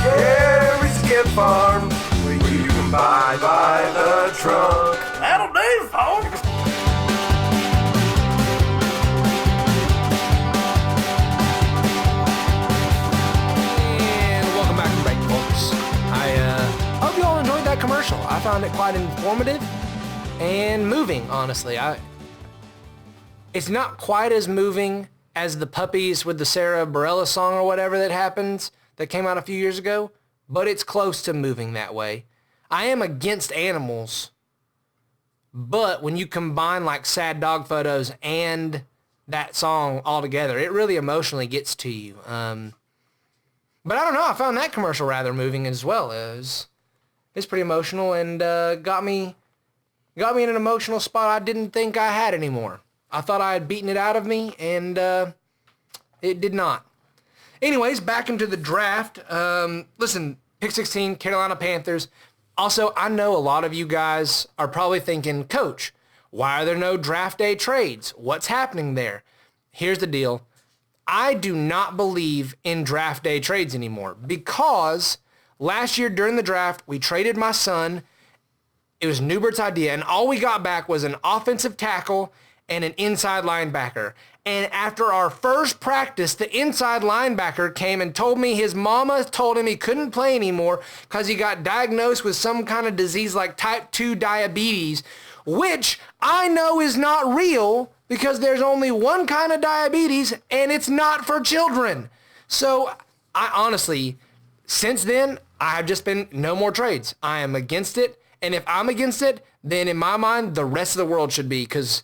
Gary's Gimp Farm, where you can buy by the trunk. That'll do, folks. And welcome back to Break, folks. I hope you all enjoyed that commercial. I found it quite informative and moving, honestly. It's not quite as moving as the Puppies with the Sarah Bareilles song or whatever that came out a few years ago, but it's close to moving that way. I am against animals, but when you combine like sad dog photos and that song all together, it really emotionally gets to you. But I don't know, I found that commercial rather moving as well. It's pretty emotional and got me in an emotional spot I didn't think I had anymore. I thought I had beaten it out of me, and it did not. Anyways, back into the draft. Listen, pick 16, Carolina Panthers. Also, I know a lot of you guys are probably thinking, Coach, why are there no draft day trades? What's happening there? Here's the deal. I do not believe in draft day trades anymore because last year during the draft, we traded my son. It was Newbert's idea, and all we got back was an offensive tackle and an inside linebacker. And after our first practice, the inside linebacker came and told me his mama told him he couldn't play anymore because he got diagnosed with some kind of disease like type 2 diabetes, which I know is not real because there's only one kind of diabetes and it's not for children. So I honestly, since then, I have just been no more trades. I am against it. And if I'm against it, then in my mind, the rest of the world should be. Because,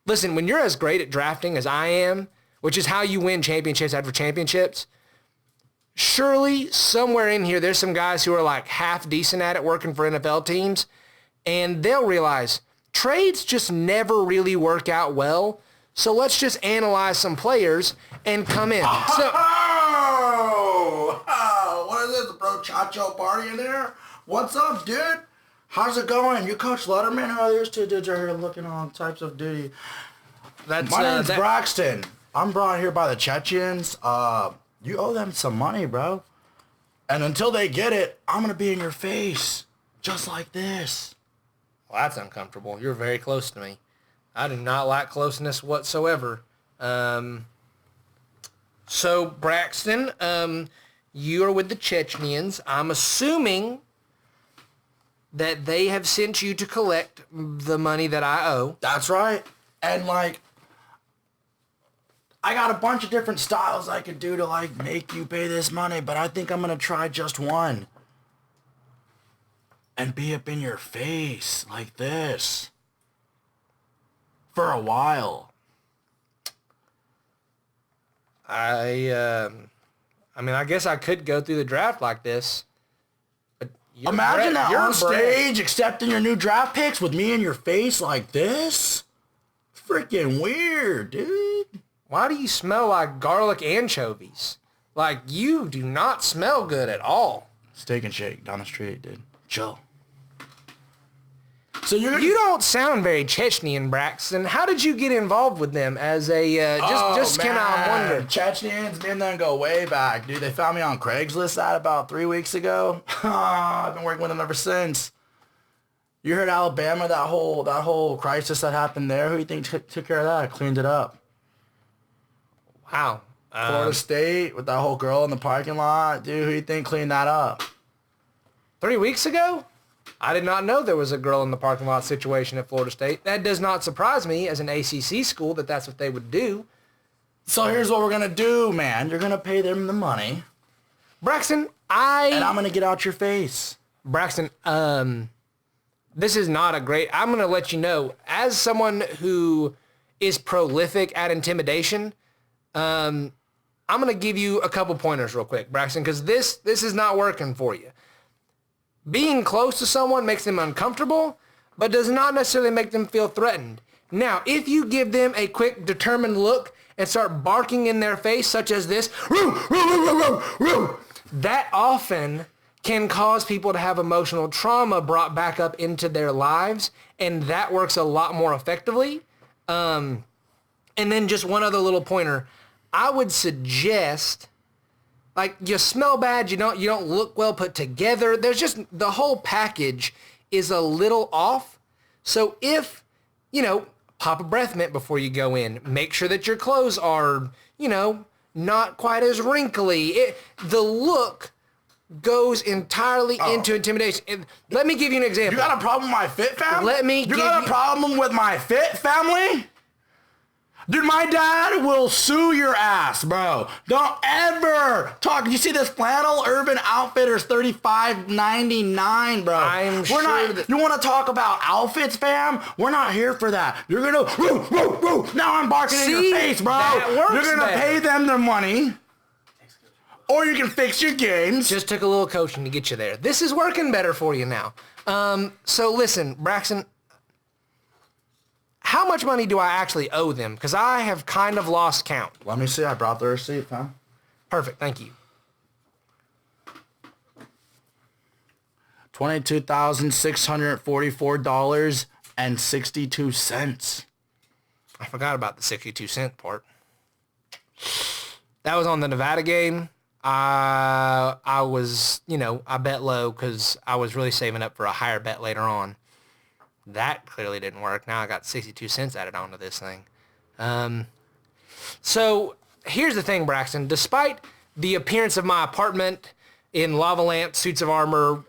listen, when you're as great at drafting as I am, which is how you win championships after championships, surely somewhere in here, there's some guys who are like half decent at it working for NFL teams, and they'll realize trades just never really work out well. So let's just analyze some players and come in. What is this, bro? Chacho party in there? What's up, dude? How's it going? You Coach Letterman? Oh, there's 2 dudes right here looking all types of duty. My name's Braxton. I'm brought here by the Chechnians. You owe them some money, bro. And until they get it, I'm going to be in your face. Just like this. Well, that's uncomfortable. You're very close to me. I do not like closeness whatsoever. So, Braxton, you are with the Chechnians. I'm assuming that they have sent you to collect the money that I owe. That's right. And, like, I got a bunch of different styles I could do to, like, make you pay this money, but I think I'm going to try just one. And be up in your face like this. For a while. I mean, I guess I could go through the draft like this. Imagine that on stage accepting your new draft picks with me in your face like this. Freaking weird, dude. Why do you smell like garlic anchovies? Like, you do not smell good at all. Steak and Shake down the street, dude. Chill. So you don't sound very Chechnian, Braxton. How did you get involved with them as a just kind of wonder? Chechnians, me and them go way back, dude. They found me on Craigslist about 3 weeks ago. I've been working with them ever since. You heard Alabama, that whole crisis that happened there. Who do you think took care of that? Cleaned it up. Wow. Florida State with that whole girl in the parking lot, dude. Who do you think cleaned that up? 3 weeks ago? I did not know there was a girl in the parking lot situation at Florida State. That does not surprise me as an ACC school that that's what they would do. So here's what we're going to do, man. You're going to pay them the money. Braxton, And I'm going to get out your face. Braxton, this is not a great... I'm going to let you know, as someone who is prolific at intimidation, I'm going to give you a couple pointers real quick, Braxton, because this is not working for you. Being close to someone makes them uncomfortable, but does not necessarily make them feel threatened. Now, if you give them a quick, determined look and start barking in their face, such as this, that often can cause people to have emotional trauma brought back up into their lives, and that works a lot more effectively. And then just one other little pointer. I would suggest, like, you smell bad, you don't look well put together. There's just, the whole package is a little off. So if, pop a breath mint before you go in. Make sure that your clothes are, not quite as wrinkly. The look goes entirely into intimidation. Let me give you an example. You got a problem with my fit fam? You got a problem with my fit family? Dude, my dad will sue your ass, bro. Don't ever talk. You see this flannel Urban Outfitters $35.99, bro. You want to talk about outfits, fam? We're not here for that. You're gonna now I'm barking in your face, bro. You're gonna pay them their money, or you can fix your games. Just took a little coaching to get you there. This is working better for you now. So listen, Braxton. How much money do I actually owe them? Because I have kind of lost count. Let me see. I brought the receipt, fam. Perfect. Thank you. $22,644.62. I forgot about the 62-cent part. That was on the Nevada game. I was, I bet low because I was really saving up for a higher bet later on. That clearly didn't work. Now I got 62 cents added onto this thing. So here's the thing, Braxton. Despite the appearance of my apartment in lava lamp, suits of armor,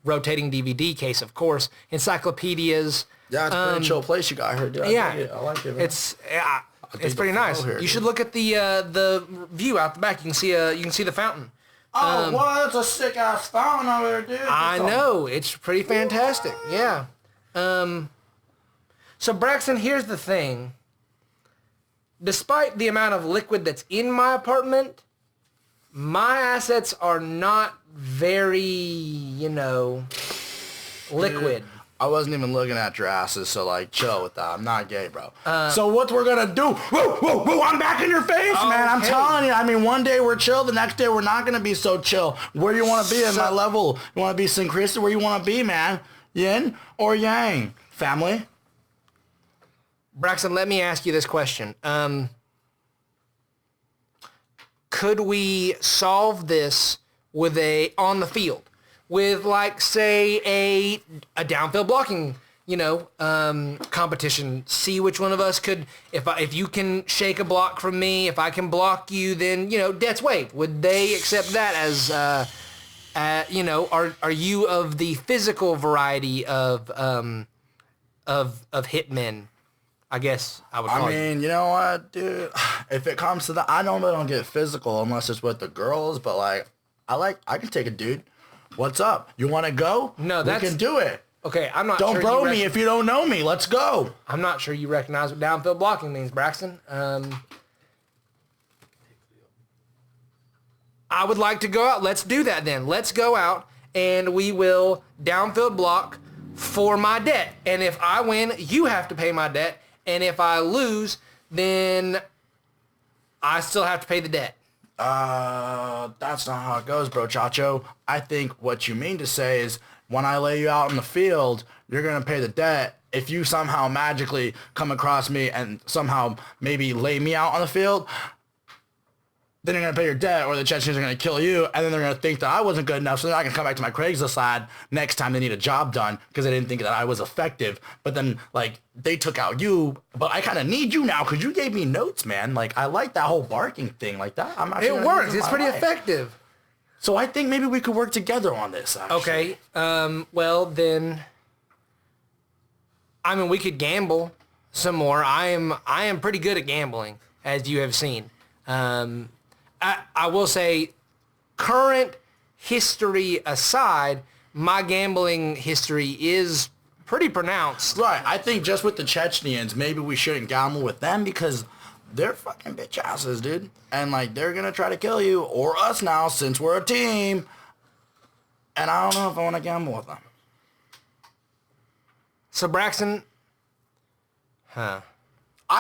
rotating DVD case, of course, encyclopedias. Yeah, it's a pretty chill place you got here, dude. I like it, man. It's pretty nice. Here, you should look at the view out the back. You can see the fountain. Oh, well, that's a sick ass fountain over there, dude. I know. It's pretty fantastic. Yeah. So Braxton, here's the thing. Despite the amount of liquid that's in my apartment, my assets are not very, liquid. I wasn't even looking at your asses, so chill with that. I'm not gay, bro. So what we're gonna do? Whoa! I'm back in your face, man. I'm telling you. I mean, one day we're chill, the next day we're not gonna be so chill. Where do you want to be in my level? You want to be synchristic? Where you want to be, man? Yin or yang? Family? Braxton, let me ask you this question. Could we solve this on the field with, say, a downfield blocking, competition? See which one of us could, if you can shake a block from me, if I can block you, then, debt's waived. Would they accept that as, are you of the physical variety of hitmen? I guess I would call you know what, dude? If it comes to that, I normally don't get physical unless it's with the girls, but I can take a dude. What's up? You want to go? No, we can do it. Okay, I'm not Don't sure. Don't bro me if you don't know me. Let's go. I'm not sure you recognize what downfield blocking means, Braxton. I would like to go out. Let's do that then. Let's go out and we will downfield block for my debt. And if I win, you have to pay my debt. And if I lose, then I still have to pay the debt. That's not how it goes, bro, Chacho. I think what you mean to say is when I lay you out in the field, you're going to pay the debt. If you somehow magically come across me and somehow maybe lay me out on the field, then you're going to pay your debt, or the Chechnians are going to kill you, and then they're going to think that I wasn't good enough, so then I can come back to my Craigslist ad next time they need a job done because they didn't think that I was effective. But then, they took out you, but I kind of need you now because you gave me notes, man. I like that whole barking thing like that. It works. It's pretty effective. So I think maybe we could work together on this, actually. Okay. Well, then, we could gamble some more. I am pretty good at gambling, as you have seen. I will say, current history aside, my gambling history is pretty pronounced. Right. I think just with the Chechnians, maybe we shouldn't gamble with them because they're fucking bitch asses, dude. And, like, they're going to try to kill you or us now since we're a team. And I don't know if I want to gamble with them. So, Braxton... I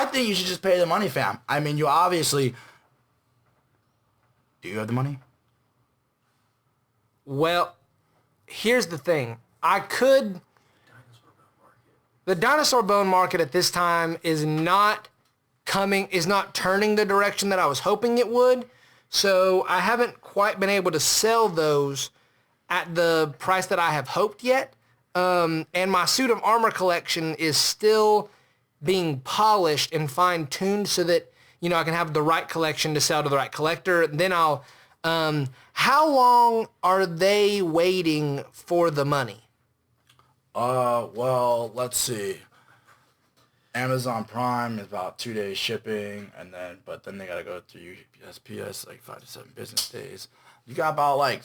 think you should just pay the money, fam. I mean, you obviously... Do you have the money? Well, here's the thing. I could... The dinosaur bone market at this time is not turning the direction that I was hoping it would. So I haven't quite been able to sell those at the price that I have hoped yet. And my suit of armor collection is still being polished and fine-tuned so that, you know, I can have the right collection to sell to the right collector. Then I'll... how long are they waiting for the money? Well, let's see. Amazon Prime is about 2 days shipping, but then they gotta go through USPS like 5 to 7 business days. You got about like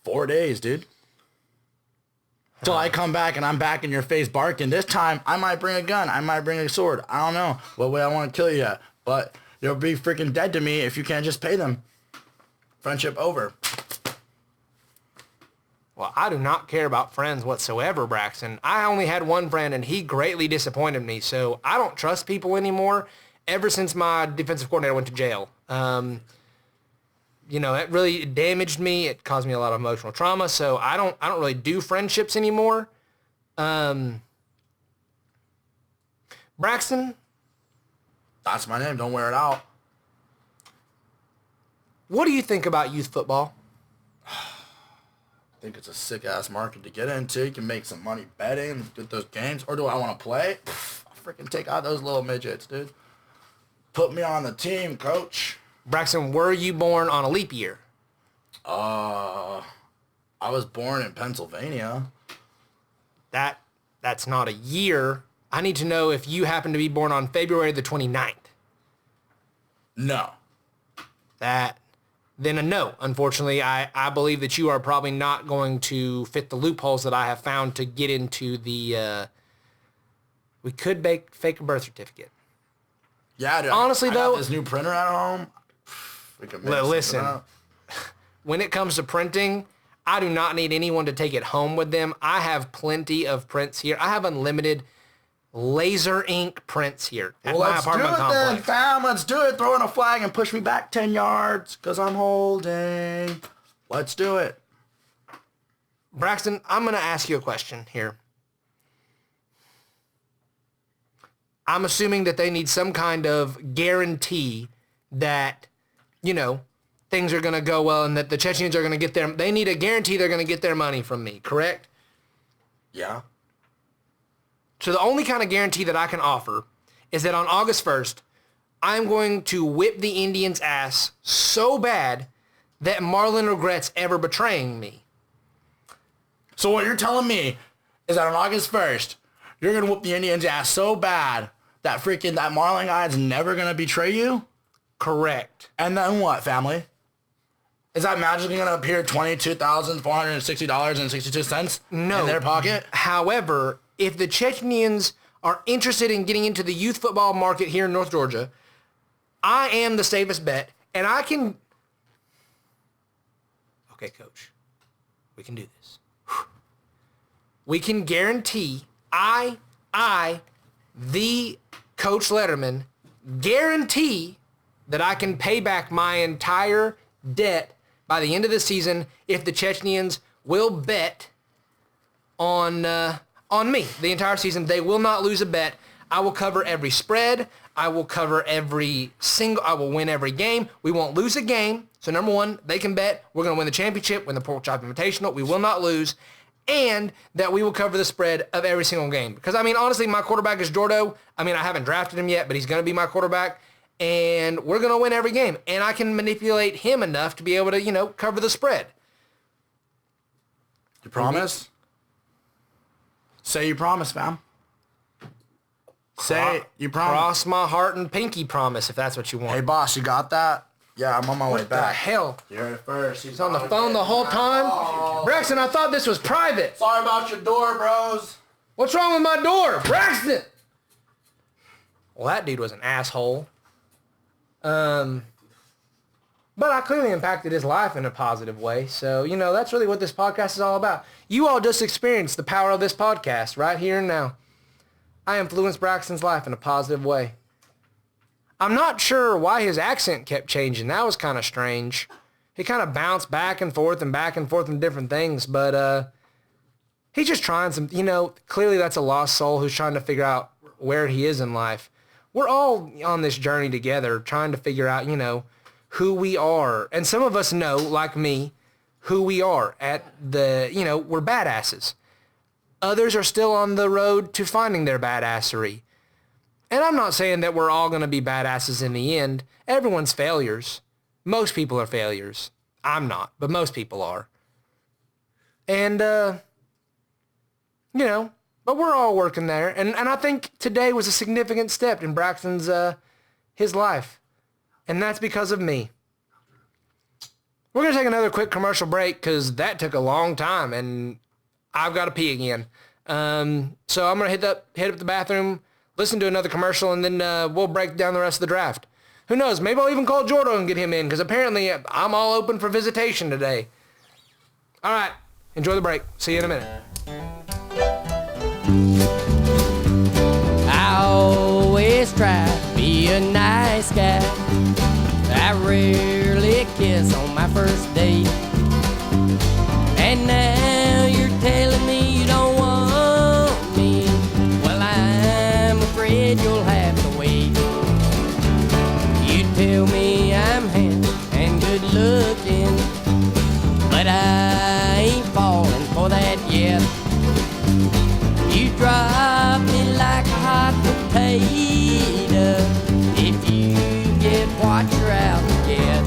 4 days, dude. Till I come back and I'm back in your face barking. This time I might bring a gun. I might bring a sword. I don't know what way I want to kill you at, but you'll be freaking dead to me if you can't just pay them. Friendship over. Well, I do not care about friends whatsoever, Braxton. I only had one friend, and he greatly disappointed me, so I don't trust people anymore ever since my defensive coordinator went to jail. You know, it really damaged me. It caused me a lot of emotional trauma, so I don't really do friendships anymore. Braxton? That's my name. Don't wear it out. What do you think about youth football? I think it's a sick-ass market to get into. You can make some money betting, get those games. Or do I want to play? I'll freaking take out those little midgets, dude. Put me on the team, coach. Braxton, were you born on a leap year? I was born in Pennsylvania. That's not a year. I need to know if you happen to be born on February the 29th. No. Then a no. Unfortunately, I believe that you are probably not going to fit the loopholes that I have found to get into the, we could fake a birth certificate. Yeah, dude. Honestly, I though, got this new printer at home. We can make listen, when it comes to printing, I do not need anyone to take it home with them. I have plenty of prints here. I have unlimited laser ink prints here at my apartment complex. Then, fam. Let's do it. Throw in a flag and push me back 10 yards because I'm holding. Let's do it. Braxton, I'm going to ask you a question here. I'm assuming that they need some kind of guarantee that, you know, things are going to go well and that the Chechnians are going to get they need a guarantee they're going to get their money from me, correct? Yeah. So the only kind of guarantee that I can offer is that on August 1st, I'm going to whip the Indians' ass so bad that Marlon regrets ever betraying me. So what you're telling me is that on August 1st, you're going to whoop the Indians' ass so bad that that Marlon guy is never going to betray you? Correct. And then what, family? Is that magically going to appear $22,460.62 in their pocket? However, if the Chechnians are interested in getting into the youth football market here in North Georgia, I am the safest bet, and I can... Okay, Coach. We can do this. We can guarantee, the Coach Letterman, guarantee that I can pay back my entire debt by the end of the season if the Chechnians will bet on me the entire season. They will not lose a bet. I will cover every spread. I will cover I will win every game. We won't lose a game. So number one, they can bet we're going to win the championship, win the Pork Chop Invitational. We will not lose. And that we will cover the spread of every single game. Because, I mean, honestly, my quarterback is Jordo. I mean, I haven't drafted him yet, but he's going to be my quarterback. And we're going to win every game. And I can manipulate him enough to be able to, you know, cover the spread. You promise? Say you promise, fam. Say you promise. Cross my heart and pinky promise, if that's what you want. Hey, boss, you got that? Yeah, I'm on my way What the back. hell? You heard it first. He's on the phone the whole time? Braxton, I thought this was private. Sorry about your door, bros. What's wrong with my door? Braxton! well, that dude was an asshole. But I clearly impacted his life in a positive way. So, that's really what this podcast is all about. You all just experienced the power of this podcast right here and now. I influenced Braxton's life in a positive way. I'm not sure why his accent kept changing. That was kind of strange. He kind of bounced back and forth and different things, but he's just trying some, clearly that's a lost soul who's trying to figure out where he is in life. We're all on this journey together trying to figure out, who we are. And some of us know, like me, who we are at the, we're badasses. Others are still on the road to finding their badassery. And I'm not saying that we're all going to be badasses in the end. Everyone's failures. Most people are failures. I'm not, but most people are. And, but we're all working there. And I think today was a significant step in Braxton's, his life. And that's because of me. We're going to take another quick commercial break because that took a long time and I've got to pee again. So I'm going to hit up the bathroom, listen to another commercial, and then we'll break down the rest of the draft. Who knows? Maybe I'll even call Jordo and get him in because apparently I'm all open for visitation today. All right. Enjoy the break. See you in a minute. I always try to be a nice guy. I rarely kiss on my first date. And now you're telling me you don't want me. Well, I'm afraid you'll have to wait. You tell me I'm handsome and good looking, but I ain't falling for that yet. You drop me like a hot potato if you get what you're out to get.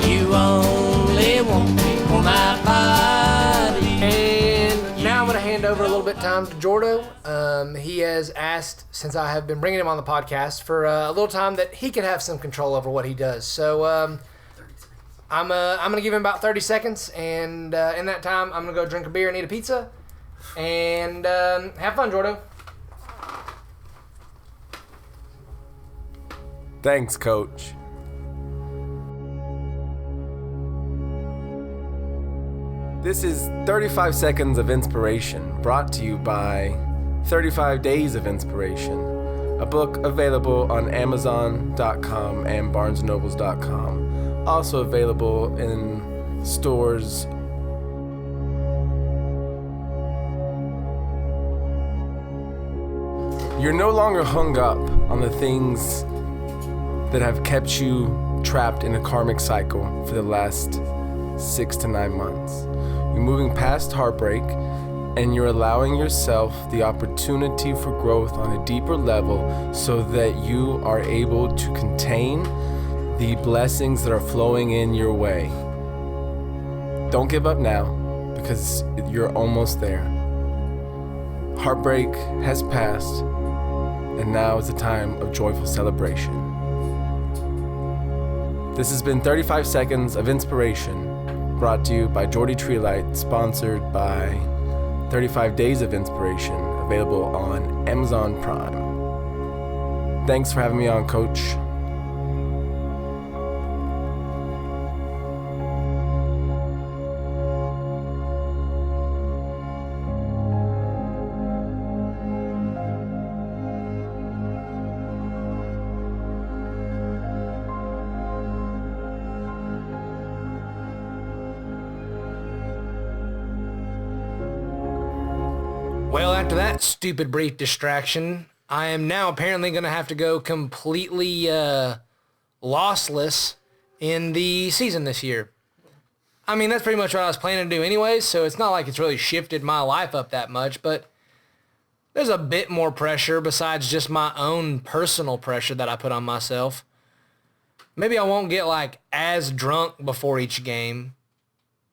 You only want me for my body. And now I'm going to hand over a little bit of time to Jordo. He has asked, since I have been bringing him on the podcast, for a little time that he can have some control over what he does. So I'm going to give him about 30 seconds, and in that time, I'm going to go drink a beer and eat a pizza. And have fun, Jordo. Thanks, Coach. This is 35 Seconds of Inspiration, brought to you by 35 Days of Inspiration, a book available on Amazon.com and BarnesandNobles.com, also available in stores. You're no longer hung up on the things that have kept you trapped in a karmic cycle for the last 6 to 9 months. You're moving past heartbreak, and you're allowing yourself the opportunity for growth on a deeper level so that you are able to contain the blessings that are flowing in your way. Don't give up now, because you're almost there. Heartbreak has passed, and now is the time of joyful celebration. This has been 35 Seconds of Inspiration, brought to you by Treelight, sponsored by 35 Days of Inspiration, available on Amazon Prime. Thanks for having me on, Coach. Well, after that stupid brief distraction, I am now apparently going to have to go completely lossless in the season this year. I mean, that's pretty much what I was planning to do anyways, so it's not like it's really shifted my life up that much, but there's a bit more pressure besides just my own personal pressure that I put on myself. Maybe I won't get, as drunk before each game.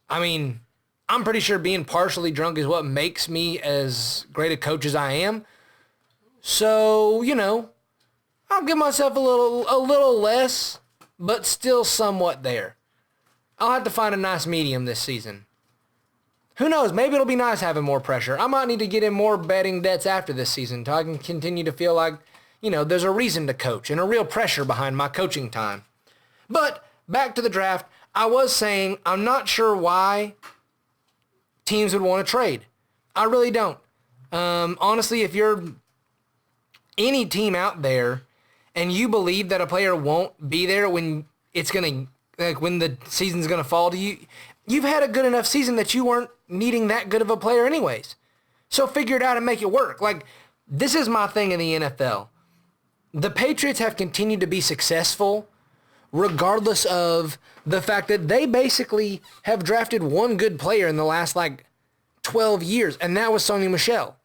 I mean, I'm pretty sure being partially drunk is what makes me as great a coach as I am. So, I'll give myself a little less, but still somewhat there. I'll have to find a nice medium this season. Who knows? Maybe it'll be nice having more pressure. I might need to get in more betting debts after this season so I can continue to feel like there's a reason to coach and a real pressure behind my coaching time. But back to the draft, I was saying I'm not sure why teams would want to trade. I really don't. Honestly, if you're any team out there and you believe that a player won't be there when when the season's going to fall to you, you've had a good enough season that you weren't needing that good of a player anyways. So figure it out and make it work. Like, this is my thing in the NFL. The Patriots have continued to be successful regardless of the fact that they basically have drafted one good player in the last 12 years, and that was Sony Michel.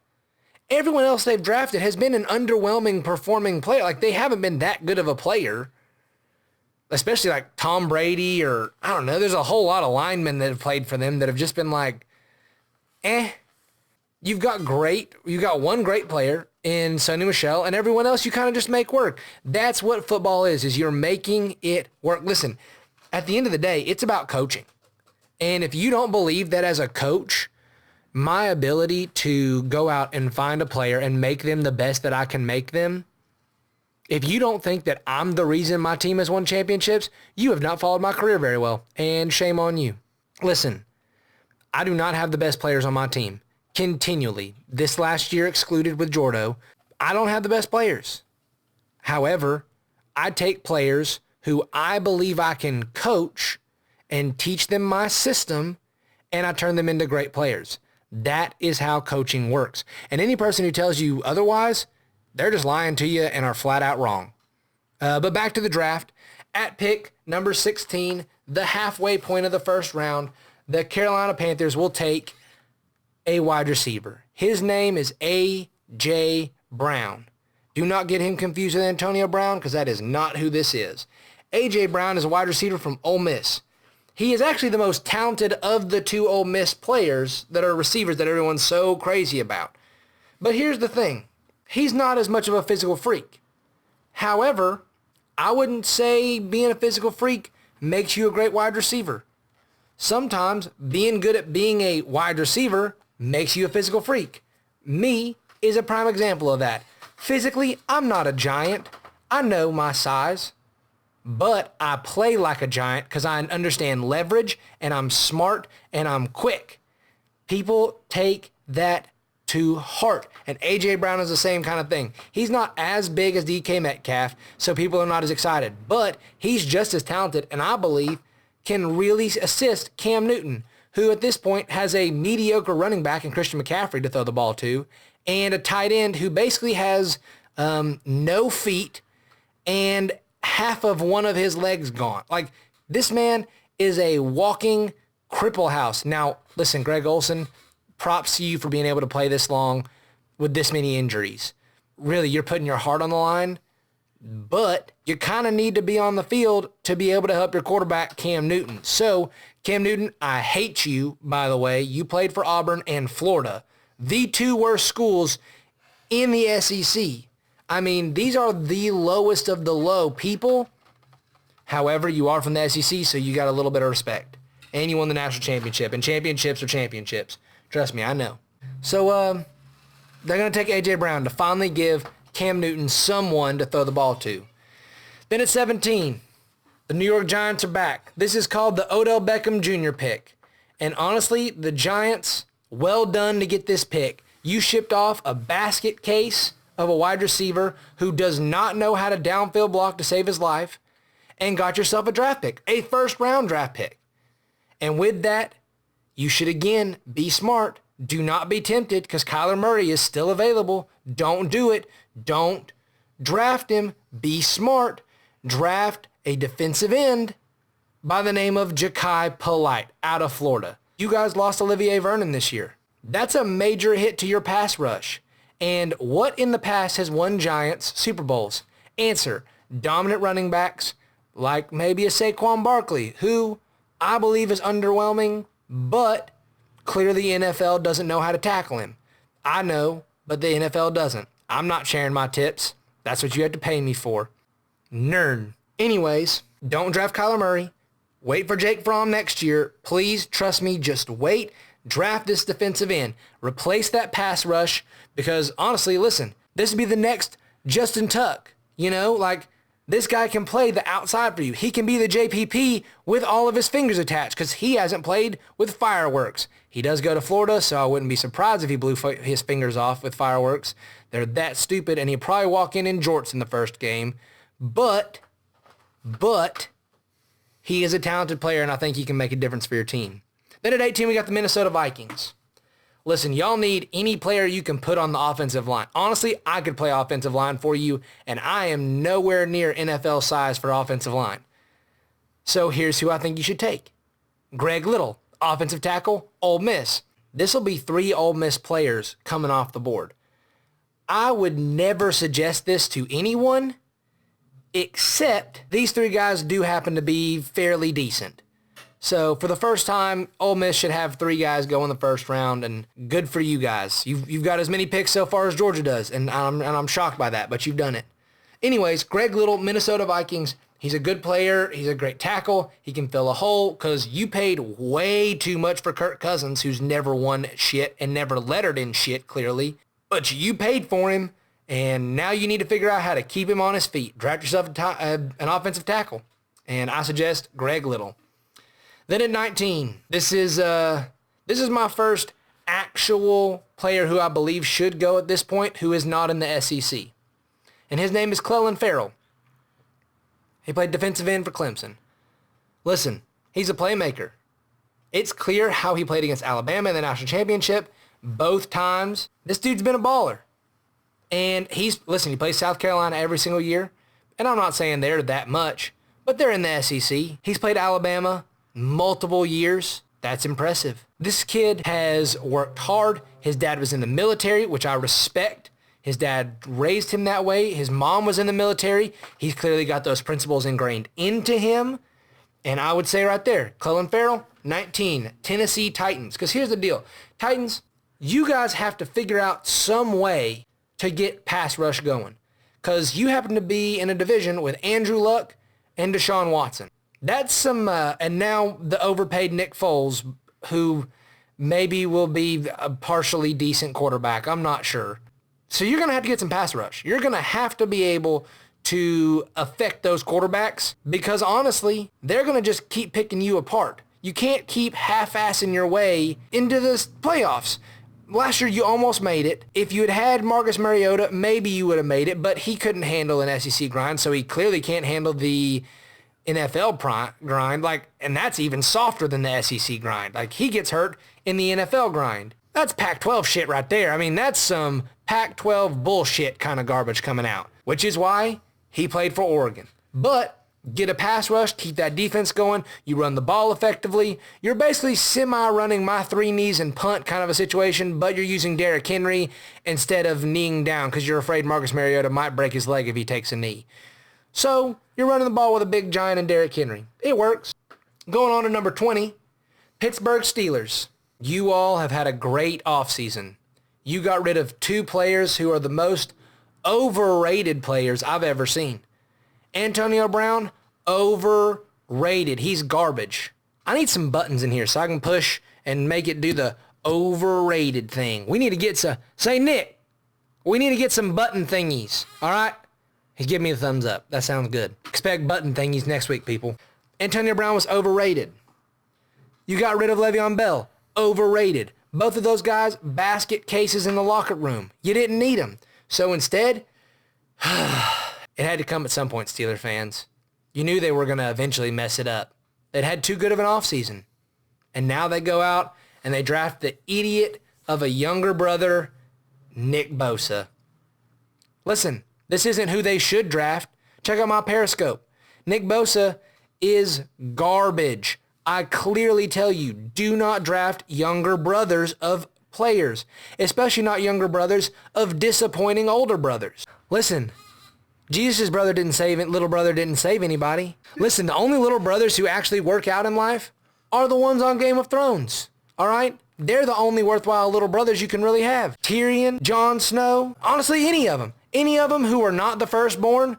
Everyone else they've drafted has been an underwhelming performing player. Like, they haven't been that good of a player, especially like Tom Brady or, I don't know, there's a whole lot of linemen that have played for them that have just been You've got one great player in Sony Michel, and everyone else you kind of just make work. That's what football is you're making it work. Listen, at the end of the day, it's about coaching. And if you don't believe that as a coach, my ability to go out and find a player and make them the best that I can make them, if you don't think that I'm the reason my team has won championships, you have not followed my career very well, and shame on you. Listen, I do not have the best players on my team. Continually. This last year excluded with Jordo, I don't have the best players. However, I take players who I believe I can coach and teach them my system, and I turn them into great players. That is how coaching works. And any person who tells you otherwise, they're just lying to you and are flat out wrong. But back to the draft. At pick number 16, the halfway point of the first round, the Carolina Panthers will take a wide receiver. His name is A.J. Brown. Do not get him confused with Antonio Brown, because that is not who this is. A.J. Brown is a wide receiver from Ole Miss. He is actually the most talented of the two Ole Miss players that are receivers that everyone's so crazy about. But here's the thing. He's not as much of a physical freak. However, I wouldn't say being a physical freak makes you a great wide receiver. Sometimes being good at being a wide receiver makes you a physical freak. Me is a prime example of that. Physically, I'm not a giant. I know my size, but I play like a giant because I understand leverage, and I'm smart, and I'm quick. People take that to heart, and A.J. Brown is the same kind of thing. He's not as big as DK Metcalf, so people are not as excited, but he's just as talented, and I believe can really assist Cam Newton, who at this point has a mediocre running back in Christian McCaffrey to throw the ball to, and a tight end who basically has no feet and half of one of his legs gone. Like, this man is a walking cripple house. Now, listen, Greg Olsen, props to you for being able to play this long with this many injuries. Really, you're putting your heart on the line, but you kind of need to be on the field to be able to help your quarterback, Cam Newton. So, Cam Newton, I hate you, by the way. You played for Auburn and Florida, the two worst schools in the SEC. I mean, these are the lowest of the low people. However, you are from the SEC, so you got a little bit of respect. And you won the national championship, and championships are championships. Trust me, I know. So, they're going to take A.J. Brown to finally give Cam Newton someone to throw the ball to. Then at 17, the New York Giants are back. This is called the Odell Beckham Jr. pick. And honestly, the Giants, well done to get this pick. You shipped off a basket case of a wide receiver who does not know how to downfield block to save his life, and got yourself a draft pick, a first-round draft pick. And with that, you should again be smart. Do not be tempted, because Kyler Murray is still available. Don't do it. Don't draft him. Be smart. Draft a defensive end by the name of Ja'Kai Polite out of Florida. You guys lost Olivier Vernon this year. That's a major hit to your pass rush. And what in the past has won Giants Super Bowls? Answer, dominant running backs, like maybe a Saquon Barkley, who I believe is underwhelming, but clearly the NFL doesn't know how to tackle him. I know, but the NFL doesn't. I'm not sharing my tips. That's what you had to pay me for. Nerd. Anyways, don't draft Kyler Murray. Wait for Jake Fromm next year. Please, trust me, just wait. Draft this defensive end. Replace that pass rush, because honestly, listen, this would be the next Justin Tuck, like this guy can play the outside for you. He can be the JPP with all of his fingers attached because he hasn't played with fireworks. He does go to Florida, so I wouldn't be surprised if he blew his fingers off with fireworks. They're that stupid, and he'd probably walk in jorts in the first game. But he is a talented player, and I think he can make a difference for your team. Then at 18, we got the Minnesota Vikings. Listen, y'all need any player you can put on the offensive line. Honestly, I could play offensive line for you, and I am nowhere near NFL size for offensive line. So here's who I think you should take. Greg Little, offensive tackle, Ole Miss. This will be 3 Ole Miss players coming off the board. I would never suggest this to anyone, except these 3 guys do happen to be fairly decent. So for the first time, Ole Miss should have 3 guys go in the first round, and good for you guys. You've got as many picks so far as Georgia does, and I'm shocked by that, but you've done it. Anyways, Greg Little, Minnesota Vikings. He's a good player. He's a great tackle. He can fill a hole because you paid way too much for Kirk Cousins, who's never won shit and never lettered in shit, clearly. But you paid for him, and now you need to figure out how to keep him on his feet. Draft yourself an offensive tackle, and I suggest Greg Little. Then at 19, this is my first actual player who I believe should go at this point who is not in the SEC. And his name is Clelin Ferrell. He played defensive end for Clemson. Listen, he's a playmaker. It's clear how he played against Alabama in the national championship both times. This dude's been a baller. And he plays South Carolina every single year. And I'm not saying they're that much, but they're in the SEC. He's played Alabama multiple years. That's impressive. This kid has worked hard. His dad was in the military, which I respect. His dad raised him that way. His mom was in the military. He's clearly got those principles ingrained into him. And I would say right there, Clelin Ferrell, 19, Tennessee Titans. Because here's the deal. Titans, you guys have to figure out some way to get pass rush going. Because you happen to be in a division with Andrew Luck and Deshaun Watson. That's some, and now the overpaid Nick Foles, who maybe will be a partially decent quarterback. I'm not sure. So you're going to have to get some pass rush. You're going to have to be able to affect those quarterbacks because honestly, they're going to just keep picking you apart. You can't keep half-assing your way into the playoffs. Last year, you almost made it. If you had had Marcus Mariota, maybe you would have made it, but he couldn't handle an SEC grind, so he clearly can't handle the NFL grind, and that's even softer than the SEC grind. He gets hurt in the NFL grind. That's Pac-12 shit right there. I mean, that's some Pac-12 bullshit kind of garbage coming out, which is why he played for Oregon. But get a pass rush, keep that defense going, you run the ball effectively. You're basically semi-running my 3 knees and punt kind of a situation, but you're using Derrick Henry instead of kneeing down because you're afraid Marcus Mariota might break his leg if he takes a knee. So you're running the ball with a big giant and Derrick Henry. It works. Going on to number 20, Pittsburgh Steelers. You all have had a great offseason. You got rid of 2 players who are the most overrated players I've ever seen. Antonio Brown, overrated. He's garbage. I need some buttons in here so I can push and make it do the overrated thing. We need to get say Nick, we need to get some button thingies, all right? He's giving me a thumbs up. That sounds good. Expect button thingies next week, people. Antonio Brown was overrated. You got rid of Le'Veon Bell. Overrated. Both of those guys, basket cases in the locker room. You didn't need them. So instead, it had to come at some point, Steeler fans. You knew they were going to eventually mess it up. They'd had too good of an offseason. And now they go out and they draft the idiot of a younger brother, Nick Bosa. Listen, this isn't who they should draft. Check out my Periscope. Nick Bosa is garbage. I clearly tell you, do not draft younger brothers of players, especially not younger brothers of disappointing older brothers. Listen, Jesus' brother didn't save it. Little brother didn't save anybody. Listen, the only little brothers who actually work out in life are the ones on Game of Thrones. All right? They're the only worthwhile little brothers you can really have. Tyrion, Jon Snow, honestly, any of them. Any of them who are not the firstborn,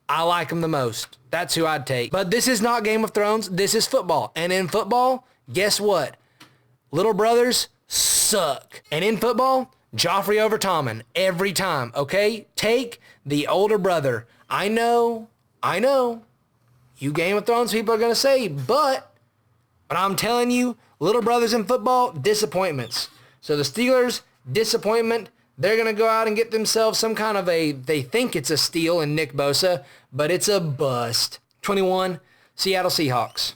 I like them the most. That's who I'd take. But this is not Game of Thrones. This is football. And in football, guess what? Little brothers suck. And in football, Joffrey over Tommen every time, okay? Take the older brother. I know. You Game of Thrones people are going to say, but I'm telling you, little brothers in football, disappointments. So the Steelers, disappointment. They're going to go out and get themselves some kind of they think it's a steal in Nick Bosa, but it's a bust. 21, Seattle Seahawks.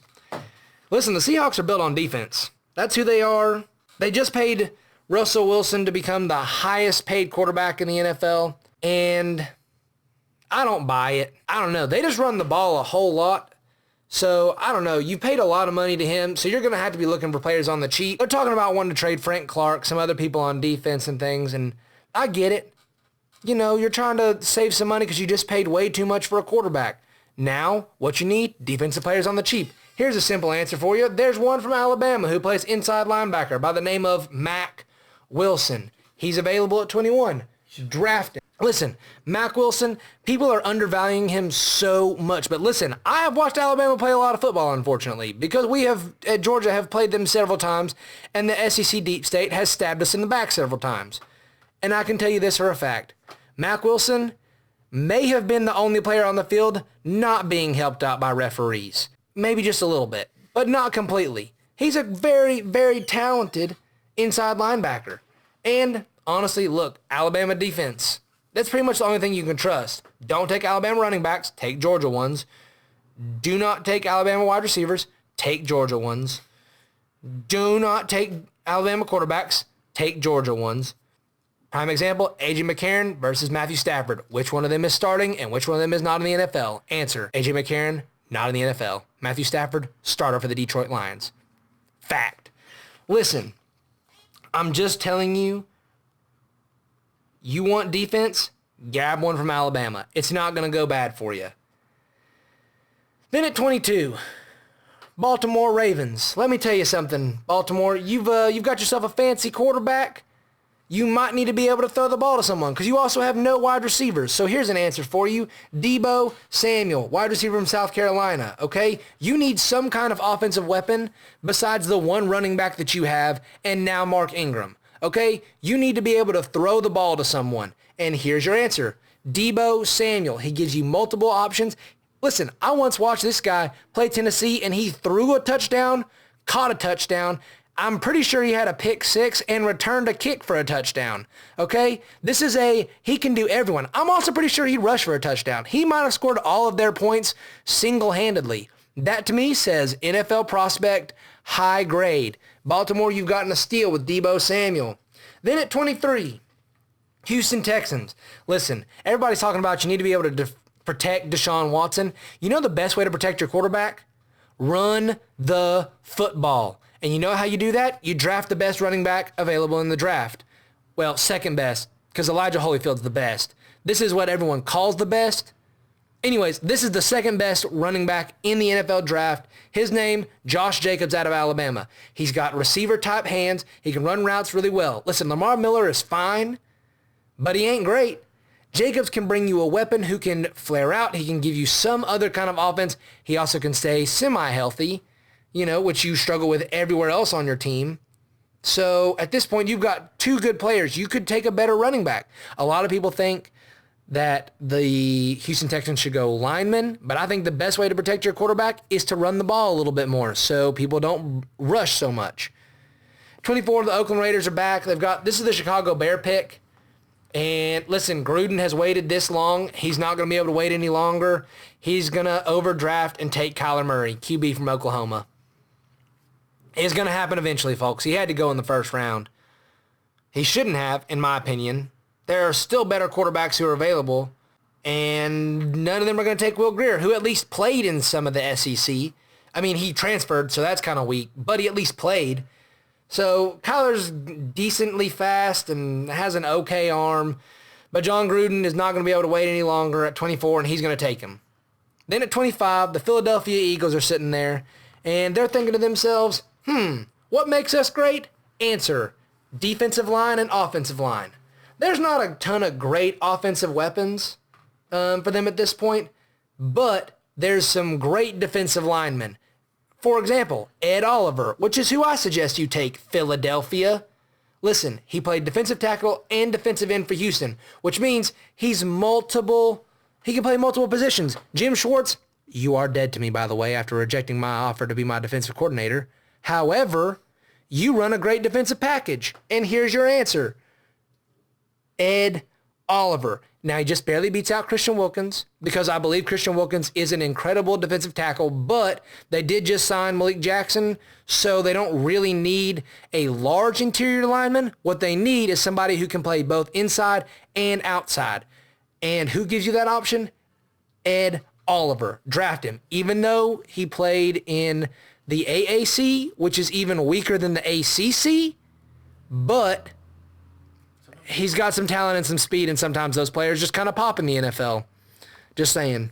Listen, the Seahawks are built on defense. That's who they are. They just paid Russell Wilson to become the highest paid quarterback in the NFL, and I don't buy it. I don't know. They just run the ball a whole lot. So, I don't know. You paid a lot of money to him, so you're going to have to be looking for players on the cheap. They're talking about wanting to trade Frank Clark, some other people on defense and things, and I get it. You know, you're trying to save some money because you just paid way too much for a quarterback. Now, what you need? Defensive players on the cheap. Here's a simple answer for you. There's one from Alabama who plays inside linebacker by the name of Mac Wilson. He's available at 21. Draft him. Listen, Mac Wilson, people are undervaluing him so much. But listen, I have watched Alabama play a lot of football, unfortunately, because we have, at Georgia, have played them several times, and the SEC Deep State has stabbed us in the back several times. And I can tell you this for a fact. Mac Wilson may have been the only player on the field not being helped out by referees. Maybe just a little bit, but not completely. He's a very, very talented inside linebacker. And honestly, look, Alabama defense. That's pretty much the only thing you can trust. Don't take Alabama running backs. Take Georgia ones. Do not take Alabama wide receivers. Take Georgia ones. Do not take Alabama quarterbacks. Take Georgia ones. Prime example, A.J. McCarron versus Matthew Stafford. Which one of them is starting and which one of them is not in the NFL? Answer, A.J. McCarron, not in the NFL. Matthew Stafford, starter for the Detroit Lions. Fact. Listen, I'm just telling you, you want defense? Grab one from Alabama. It's not going to go bad for you. Then at 22, Baltimore Ravens. Let me tell you something, Baltimore. You've got yourself a fancy quarterback. You might need to be able to throw the ball to someone because you also have no wide receivers. So here's an answer for you. Deebo Samuel, wide receiver from South Carolina, okay? You need some kind of offensive weapon besides the one running back that you have and now Mark Ingram. Okay, you need to be able to throw the ball to someone. And here's your answer. Deebo Samuel. He gives you multiple options. Listen, I once watched this guy play Tennessee, and he threw a touchdown, caught a touchdown. I'm pretty sure he had a pick six and returned a kick for a touchdown. Okay, he can do everyone. I'm also pretty sure he rushed for a touchdown. He might have scored all of their points single-handedly. That to me says NFL prospect, high grade. Baltimore, you've gotten a steal with Deebo Samuel. Then at 23, Houston Texans. Listen, everybody's talking about you need to be able to protect Deshaun Watson. You know the best way to protect your quarterback? Run the football. And you know how you do that? You draft the best running back available in the draft. Well, second best, because Elijah Holyfield's the best. This is what everyone calls the best. Anyways, this is the second best running back in the NFL draft. His name, Josh Jacobs out of Alabama. He's got receiver-type hands. He can run routes really well. Listen, Lamar Miller is fine, but he ain't great. Jacobs can bring you a weapon who can flare out. He can give you some other kind of offense. He also can stay semi-healthy, which you struggle with everywhere else on your team. So at this point, you've got two good players. You could take a better running back. A lot of people think that the Houston Texans should go lineman, but I think the best way to protect your quarterback is to run the ball a little bit more so people don't rush so much. 24, the Oakland Raiders are back. This is the Chicago Bear pick. And listen, Gruden has waited this long. He's not going to be able to wait any longer. He's going to overdraft and take Kyler Murray, QB from Oklahoma. It's going to happen eventually, folks. He had to go in the first round. He shouldn't have, in my opinion. There are still better quarterbacks who are available, and none of them are going to take Will Grier, who at least played in some of the SEC. I mean, he transferred, so that's kind of weak, but he at least played. So Kyler's decently fast and has an okay arm, but John Gruden is not going to be able to wait any longer at 24, and he's going to take him. Then at 25, the Philadelphia Eagles are sitting there, and they're thinking to themselves, what makes us great? Answer, defensive line and offensive line. There's not a ton of great offensive weapons for them at this point, but there's some great defensive linemen. For example, Ed Oliver, which is who I suggest you take, Philadelphia. Listen, he played defensive tackle and defensive end for Houston, which means he can play multiple positions. Jim Schwartz, you are dead to me, by the way, after rejecting my offer to be my defensive coordinator. However, you run a great defensive package, and here's your answer. Ed Oliver. Now, he just barely beats out Christian Wilkins because I believe Christian Wilkins is an incredible defensive tackle, but they did just sign Malik Jackson, so they don't really need a large interior lineman. What they need is somebody who can play both inside and outside. And who gives you that option? Ed Oliver. Draft him. Even though he played in the AAC, which is even weaker than the ACC, but he's got some talent and some speed, and sometimes those players just kind of pop in the NFL. Just saying.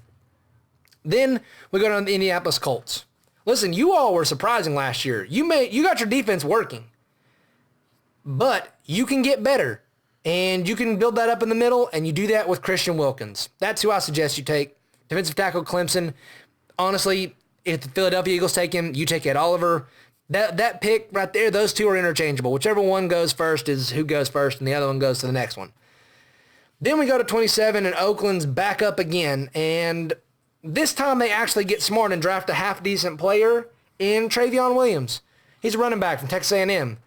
Then we go to the Indianapolis Colts. Listen, you all were surprising last year. You got your defense working, but you can get better, and you can build that up in the middle, and you do that with Christian Wilkins. That's who I suggest you take. Defensive tackle Clemson. Honestly, if the Philadelphia Eagles take him, you take Ed Oliver. That pick right there, those two are interchangeable. Whichever one goes first is who goes first, and the other one goes to the next one. Then we go to 27, and Oakland's back up again, and this time they actually get smart and draft a half-decent player in Travion Williams. He's a running back from Texas A&M.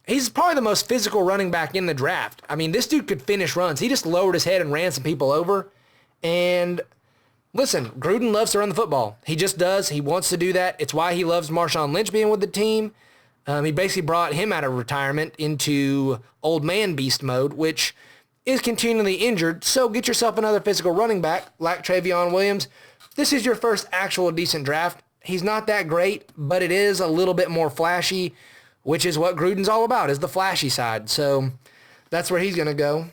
He's probably the most physical running back in the draft. I mean, this dude could finish runs. He just lowered his head and ran some people over, and listen, Gruden loves to run the football. He just does. He wants to do that. It's why he loves Marshawn Lynch being with the team. He basically brought him out of retirement into old man beast mode, which is continually injured. So get yourself another physical running back like Travion Williams. This is your first actual decent draft. He's not that great, but it is a little bit more flashy, which is what Gruden's all about, is the flashy side. So that's where he's going to go.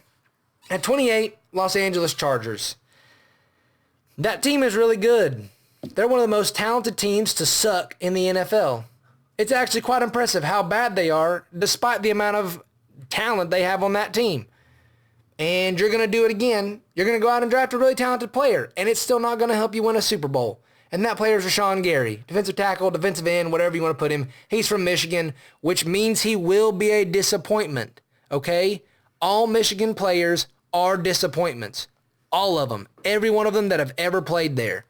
At 28, Los Angeles Chargers. That team is really good. They're one of the most talented teams to suck in the NFL. It's actually quite impressive how bad they are, despite the amount of talent they have on that team. And you're going to do it again. You're going to go out and draft a really talented player, and it's still not going to help you win a Super Bowl. And that player is Rashawn Gary, defensive tackle, defensive end, whatever you want to put him. He's from Michigan, which means he will be a disappointment, okay? All Michigan players are disappointments. All of them. Every one of them that have ever played there.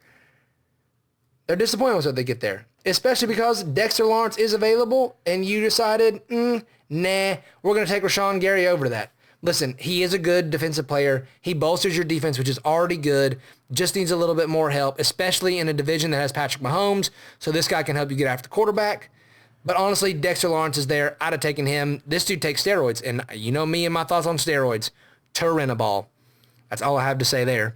They're disappointed when they get there. Especially because Dexter Lawrence is available and you decided, nah, we're going to take Rashawn Gary over that. Listen, he is a good defensive player. He bolsters your defense, which is already good. Just needs a little bit more help, especially in a division that has Patrick Mahomes. So this guy can help you get after the quarterback. But honestly, Dexter Lawrence is there. I'd have taken him. This dude takes steroids. And you know me and my thoughts on steroids. Turinabol. That's all I have to say there.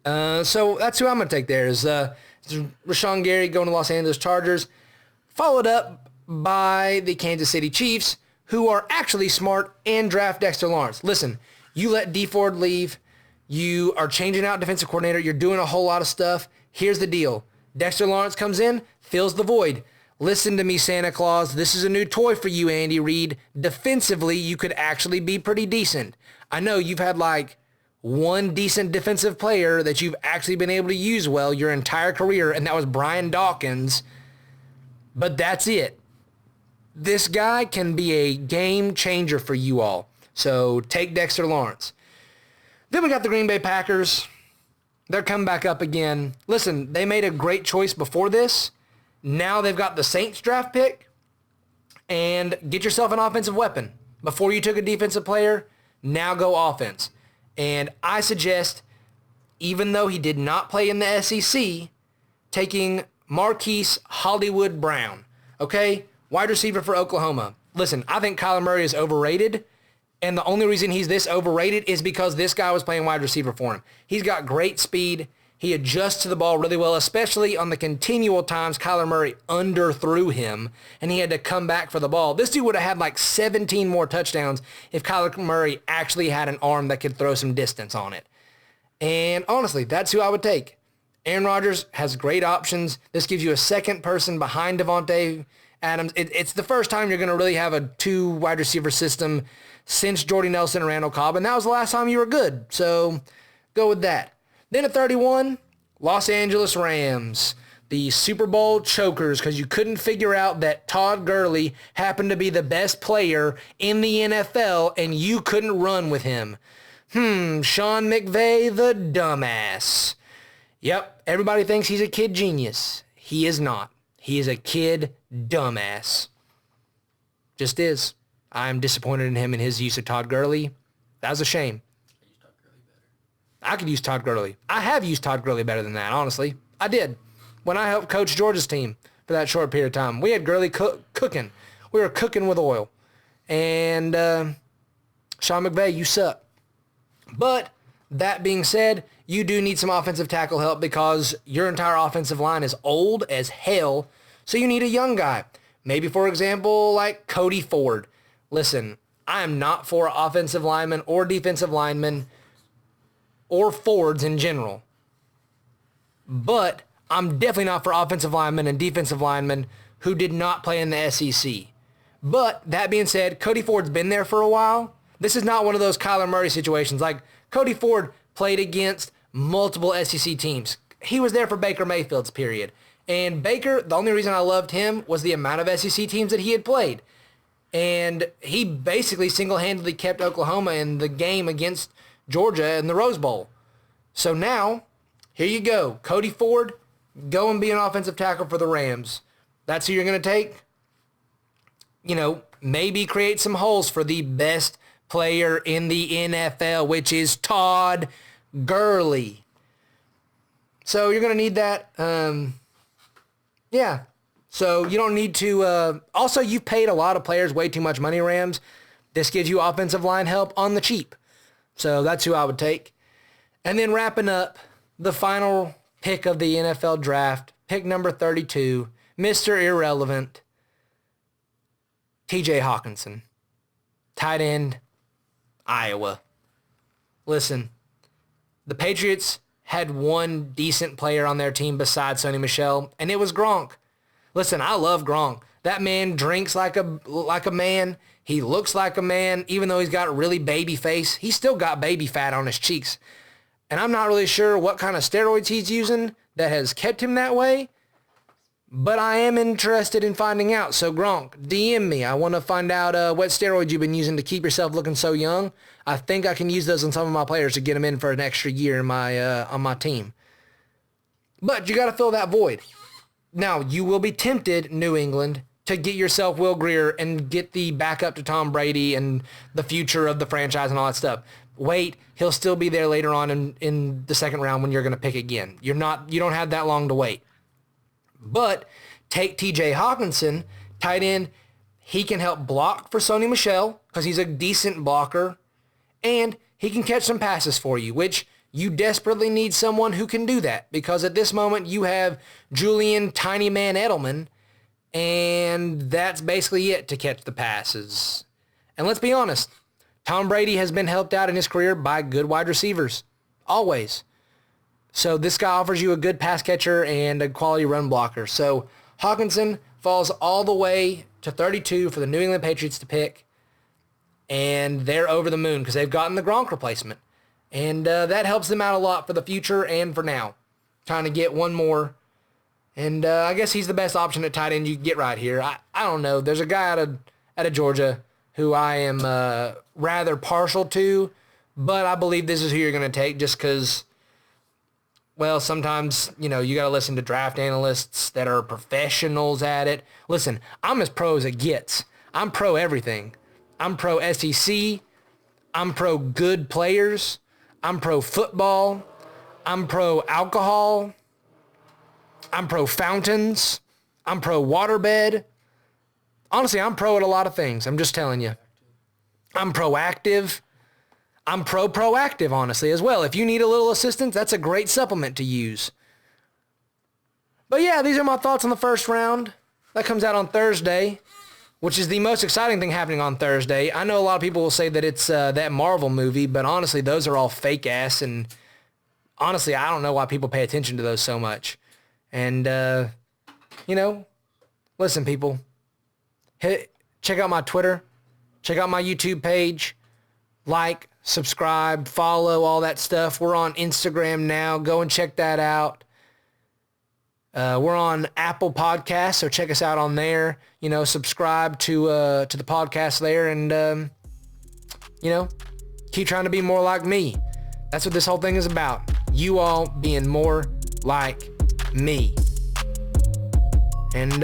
So that's who I'm going to take there is Rashawn Gary going to Los Angeles Chargers, followed up by the Kansas City Chiefs, who are actually smart and draft Dexter Lawrence. Listen, you let D Ford leave. You are changing out defensive coordinator. You're doing a whole lot of stuff. Here's the deal. Dexter Lawrence comes in, fills the void. Listen to me, Santa Claus. This is a new toy for you, Andy Reid. Defensively, you could actually be pretty decent. I know you've had like one decent defensive player that you've actually been able to use well your entire career, and that was Brian Dawkins. But that's it. This guy can be a game changer for you all. So take Dexter Lawrence. Then we got the Green Bay Packers. They're coming back up again. Listen, they made a great choice before this. Now they've got the Saints draft pick. And get yourself an offensive weapon. Before you took a defensive player, now go offense. And I suggest, even though he did not play in the SEC, taking Marquise Hollywood Brown. Okay? Wide receiver for Oklahoma. Listen, I think Kyler Murray is overrated. And the only reason he's this overrated is because this guy was playing wide receiver for him. He's got great speed. He adjusts to the ball really well, especially on the continual times Kyler Murray underthrew him and he had to come back for the ball. This dude would have had like 17 more touchdowns if Kyler Murray actually had an arm that could throw some distance on it. And honestly, that's who I would take. Aaron Rodgers has great options. This gives you a second person behind Devontae Adams. It's the first time you're going to really have a two wide receiver system since Jordy Nelson and Randall Cobb, and that was the last time you were good. So go with that. Then at 31, Los Angeles Rams. the Super Bowl chokers because you couldn't figure out that Todd Gurley happened to be the best player in the NFL and you couldn't run with him. Sean McVay, the dumbass. Yep, everybody thinks he's a kid genius. He is not. He is a kid dumbass. Just is. I'm disappointed in him and his use of Todd Gurley. That was a shame. I could use Todd Gurley. I have used Todd Gurley better than that, honestly. I did. When I helped coach Georgia's team for that short period of time, we had Gurley cooking. We were cooking with oil. And Sean McVay, you suck. But that being said, you do need some offensive tackle help because your entire offensive line is old as hell, so you need a young guy. Maybe, for example, like Cody Ford. Listen, I am not for offensive linemen or defensive linemen or Fords in general. But I'm definitely not for offensive linemen and defensive linemen who did not play in the SEC. But that being said, Cody Ford's been there for a while. This is not one of those Kyler Murray situations. Like, Cody Ford played against multiple SEC teams. He was there for Baker Mayfield's period. And Baker, the only reason I loved him was the amount of SEC teams that he had played. And he basically single-handedly kept Oklahoma in the game against Georgia in the Rose Bowl. So now, here you go. Cody Ford, go and be an offensive tackle for the Rams. That's who you're going to take? You know, maybe create some holes for the best player in the NFL, which is Todd Gurley. So you're going to need that. Yeah. So you don't need to... also, you've paid a lot of players way too much money, Rams. This gives you offensive line help on the cheap. So that's who I would take. And then wrapping up, the final pick of the NFL draft, pick number 32, Mr. Irrelevant, TJ Hawkinson, tight end, Iowa. Listen, the Patriots had one decent player on their team besides Sony Michel, and it was Gronk. Listen, I love Gronk. That man drinks like a man. He looks like a man. Even though he's got a really baby face, he's still got baby fat on his cheeks. And I'm not really sure what kind of steroids he's using that has kept him that way, but I am interested in finding out. So Gronk, DM me. I want to find out what steroids you've been using to keep yourself looking so young. I think I can use those on some of my players to get them in for an extra year in my on my team. But you got to fill that void. Now, you will be tempted, New England, to get yourself Will Grier and get the backup to Tom Brady and the future of the franchise and all that stuff. Wait, he'll still be there later on in the second round when you're going to pick again. You don't have that long to wait. But take TJ Hawkinson, tight end. He can help block for Sony Michel because he's a decent blocker, and he can catch some passes for you, which you desperately need someone who can do that because at this moment you have Julian Tiny Man Edelman, and that's basically it to catch the passes. And let's be honest, Tom Brady has been helped out in his career by good wide receivers, always. So this guy offers you a good pass catcher and a quality run blocker. So Hawkinson falls all the way to 32 for the New England Patriots to pick, and they're over the moon because they've gotten the Gronk replacement. And that helps them out a lot for the future and for now. Trying to get one more. And I guess he's the best option at tight end you can get right here. I don't know. There's a guy out of Georgia who I am rather partial to, but I believe this is who you're going to take just because, well, sometimes, you got to listen to draft analysts that are professionals at it. Listen, I'm as pro as it gets. I'm pro everything. I'm pro SEC. I'm pro good players. I'm pro football. I'm pro alcohol. I'm pro fountains. I'm pro waterbed. Honestly, I'm pro at a lot of things. I'm just telling you. I'm proactive. I'm proactive, honestly, as well. If you need a little assistance, that's a great supplement to use. But yeah, these are my thoughts on the first round. That comes out on Thursday, which is the most exciting thing happening on Thursday. I know a lot of people will say that it's that Marvel movie, but honestly, those are all fake ass, and honestly, I don't know why people pay attention to those so much. And, listen, people, check out my Twitter, check out my YouTube page, like, subscribe, follow, all that stuff. We're on Instagram now. Go and check that out. We're on Apple Podcasts, so check us out on there. You know, subscribe to the podcast there, and you know, keep trying to be more like me. That's what this whole thing is about. You all being more like me. And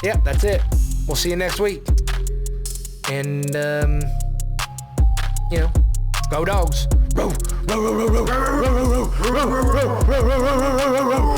yeah, that's it. We'll see you next week. And you know, go dogs. Row, row, row, row, row, row, row, row, row, row, row, row, row, row, row, row, row.